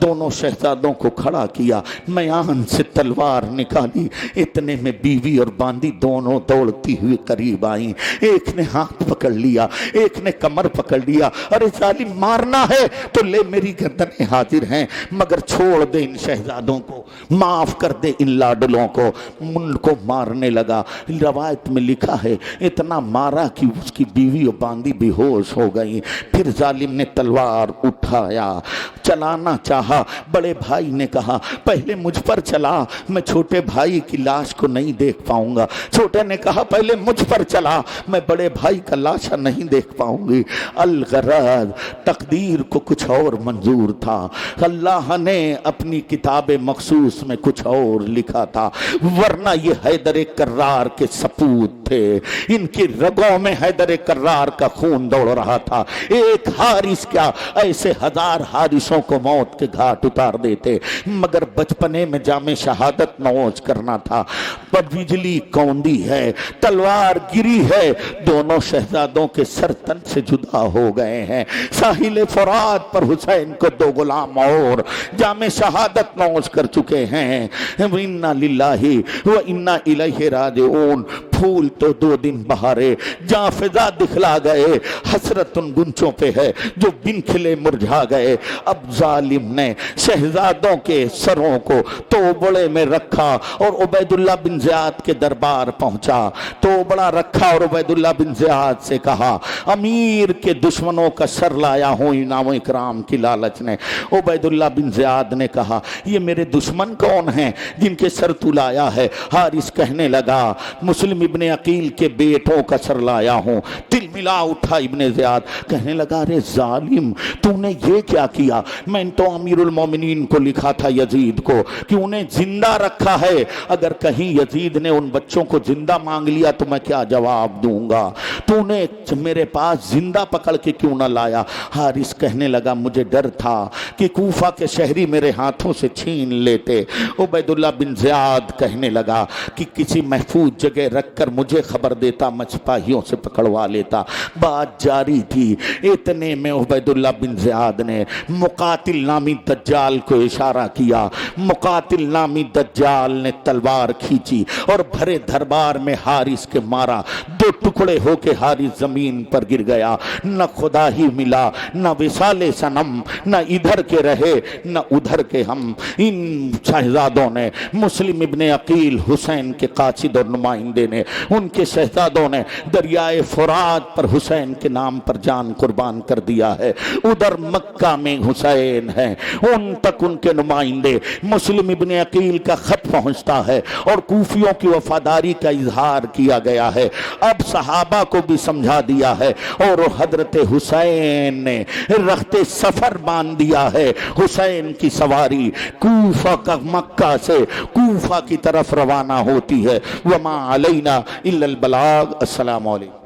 دونوں شہزادوں کو کھڑا کیا، میان سے تلوار نکالی، اتنے میں بیوی اور باندی دونوں دوڑتی ہوئی قریب آئیں۔ ایک نے ہاتھ پکڑ لیا، ایک نے کمر پکڑ لیا، ارے ظالم مارنا ہے تو لے، میری گردنیں حاضر ہیں، مگر چھوڑ دے ان شہزادوں کو، معاف کر دے ان لاڈلوں کو۔ ان کو مارنے لگا۔ روایت میں لکھا ہے اتنا مارا کہ اس کی بیوی اور باندی بے ہوش ہو گئی۔ پھر ظالم نے تلوار اٹھایا، چلانا چاہا، بڑے بھائی نے کہا پہلے مجھ پر چلا، میں چھوٹے بھائی کی لاش کو نہیں دیکھ پاؤں گا۔ چھوٹے نے کہا پہلے مجھ پر چلا، میں بڑے بھائی کا لاشا نہیں دیکھ پاؤں گی۔ الغرض تقدیر کو کچھ اور منظور تھا، اللہ نے اپنی کتاب مخصوص میں کچھ اور لکھا تھا، ورنہ یہ حیدر کرار کے سپوت تھے، ان کی رگوں میں حیدر کرار کا خون دوڑ رہا تھا۔ ایک حارث کیا، ایسے ہزار حارثوں کو موت کے گھاٹ اتار دیتے، مگر بچپنے میں جام شہادت نوش کرنا تھا۔ پر بجلی کوندی ہے، تلوار گری ہے، دونوں شہزادوں کے سر تن سے جدا ہو گئے ہیں۔ ساحل فرات پر حسین کو دو غلام اور جام شہادت نوش کر چکے ہیں۔ انا للہ و انا الیہ راجعون۔ پھول تو 2 دن بہارے جاں فضا دکھلا گئے، حسرت ان گنچوں پہ ہے جو بن کھلے مرجھا گئے۔ اب ظالم نے شہزادوں کے سروں کو توبڑے میں رکھا اور عبید اللہ بن زیاد کے دربار پہنچا۔ توبڑا رکھا اور عبید اللہ بن زیاد سے کہا امیر کے دشمنوں کا سر لایا ہوں انعام و اکرام کی لالچ نے۔ عبید اللہ بن زیاد نے کہا یہ میرے دشمن کون ہیں جن کے سر تو لایا ہے؟ حارث کہنے لگا مسلم ابن عقیل کے بیٹوں کا سر لایا ہوں۔ دل ملا اٹھا ابن زیاد، کہنے لگا ارے ظالم تو نے یہ کیا کیا؟ میں تو امیر المومنین کو لکھا تھا یزید کو کہ انہیں زندہ رکھا ہے، اگر کہیں یزید نے ان بچوں کو زندہ مانگ لیا تو میں کیا جواب دوں گا؟ تو نے میرے پاس زندہ پکڑ کے کیوں نہ لایا؟ حارث کہنے لگا مجھے ڈر تھا کہ کوفہ کے شہری میرے ہاتھوں سے چھین لیتے۔ عبید اللہ بن زیاد کہنے لگا کہ کسی محفوظ جگہ رکھ کر مجھے خبر دیتا، میں سپاہیوں سے پکڑوا لیتا۔ بات جاری تھی، اتنے میں عبید اللہ بن زیاد نے مقاتل نامی دجال کو اشارہ کیا۔ مقاتل نامی دجال نے تلوار کھینچی اور بھرے دربار میں حارث کے مارا، 2 ٹکڑے ہو کے حارث زمین پر گر گیا۔ نہ خدا ہی ملا، نہ وصال صنم، نہ ادھر کے رہے نہ ادھر کے ہم۔ ان شہزادوں نے، مسلم ابن عقیل حسین کے قاصد اور نمائندے نے، ان کے شہزادوں نے دریائے فرات پر حسین کے نام پر جان قربان کر دیا ہے۔ ادھر مکہ میں حسین ہیں، ان تک ان کے نمائندے، مسلم ابن عقیل کا خط پہنچتا ہے اور کوفیوں کی وفاداری کا اظہار کیا گیا ہے۔ اب صحابہ کو بھی سمجھا دیا ہے اور حضرت حسین نے رخت سفر باندھ دیا ہے۔ حسین کی سواری کوفہ کا مکہ سے کوفہ کی طرف روانہ ہوتی ہے۔ وما علینا الا البلاغ۔ السلام علیکم۔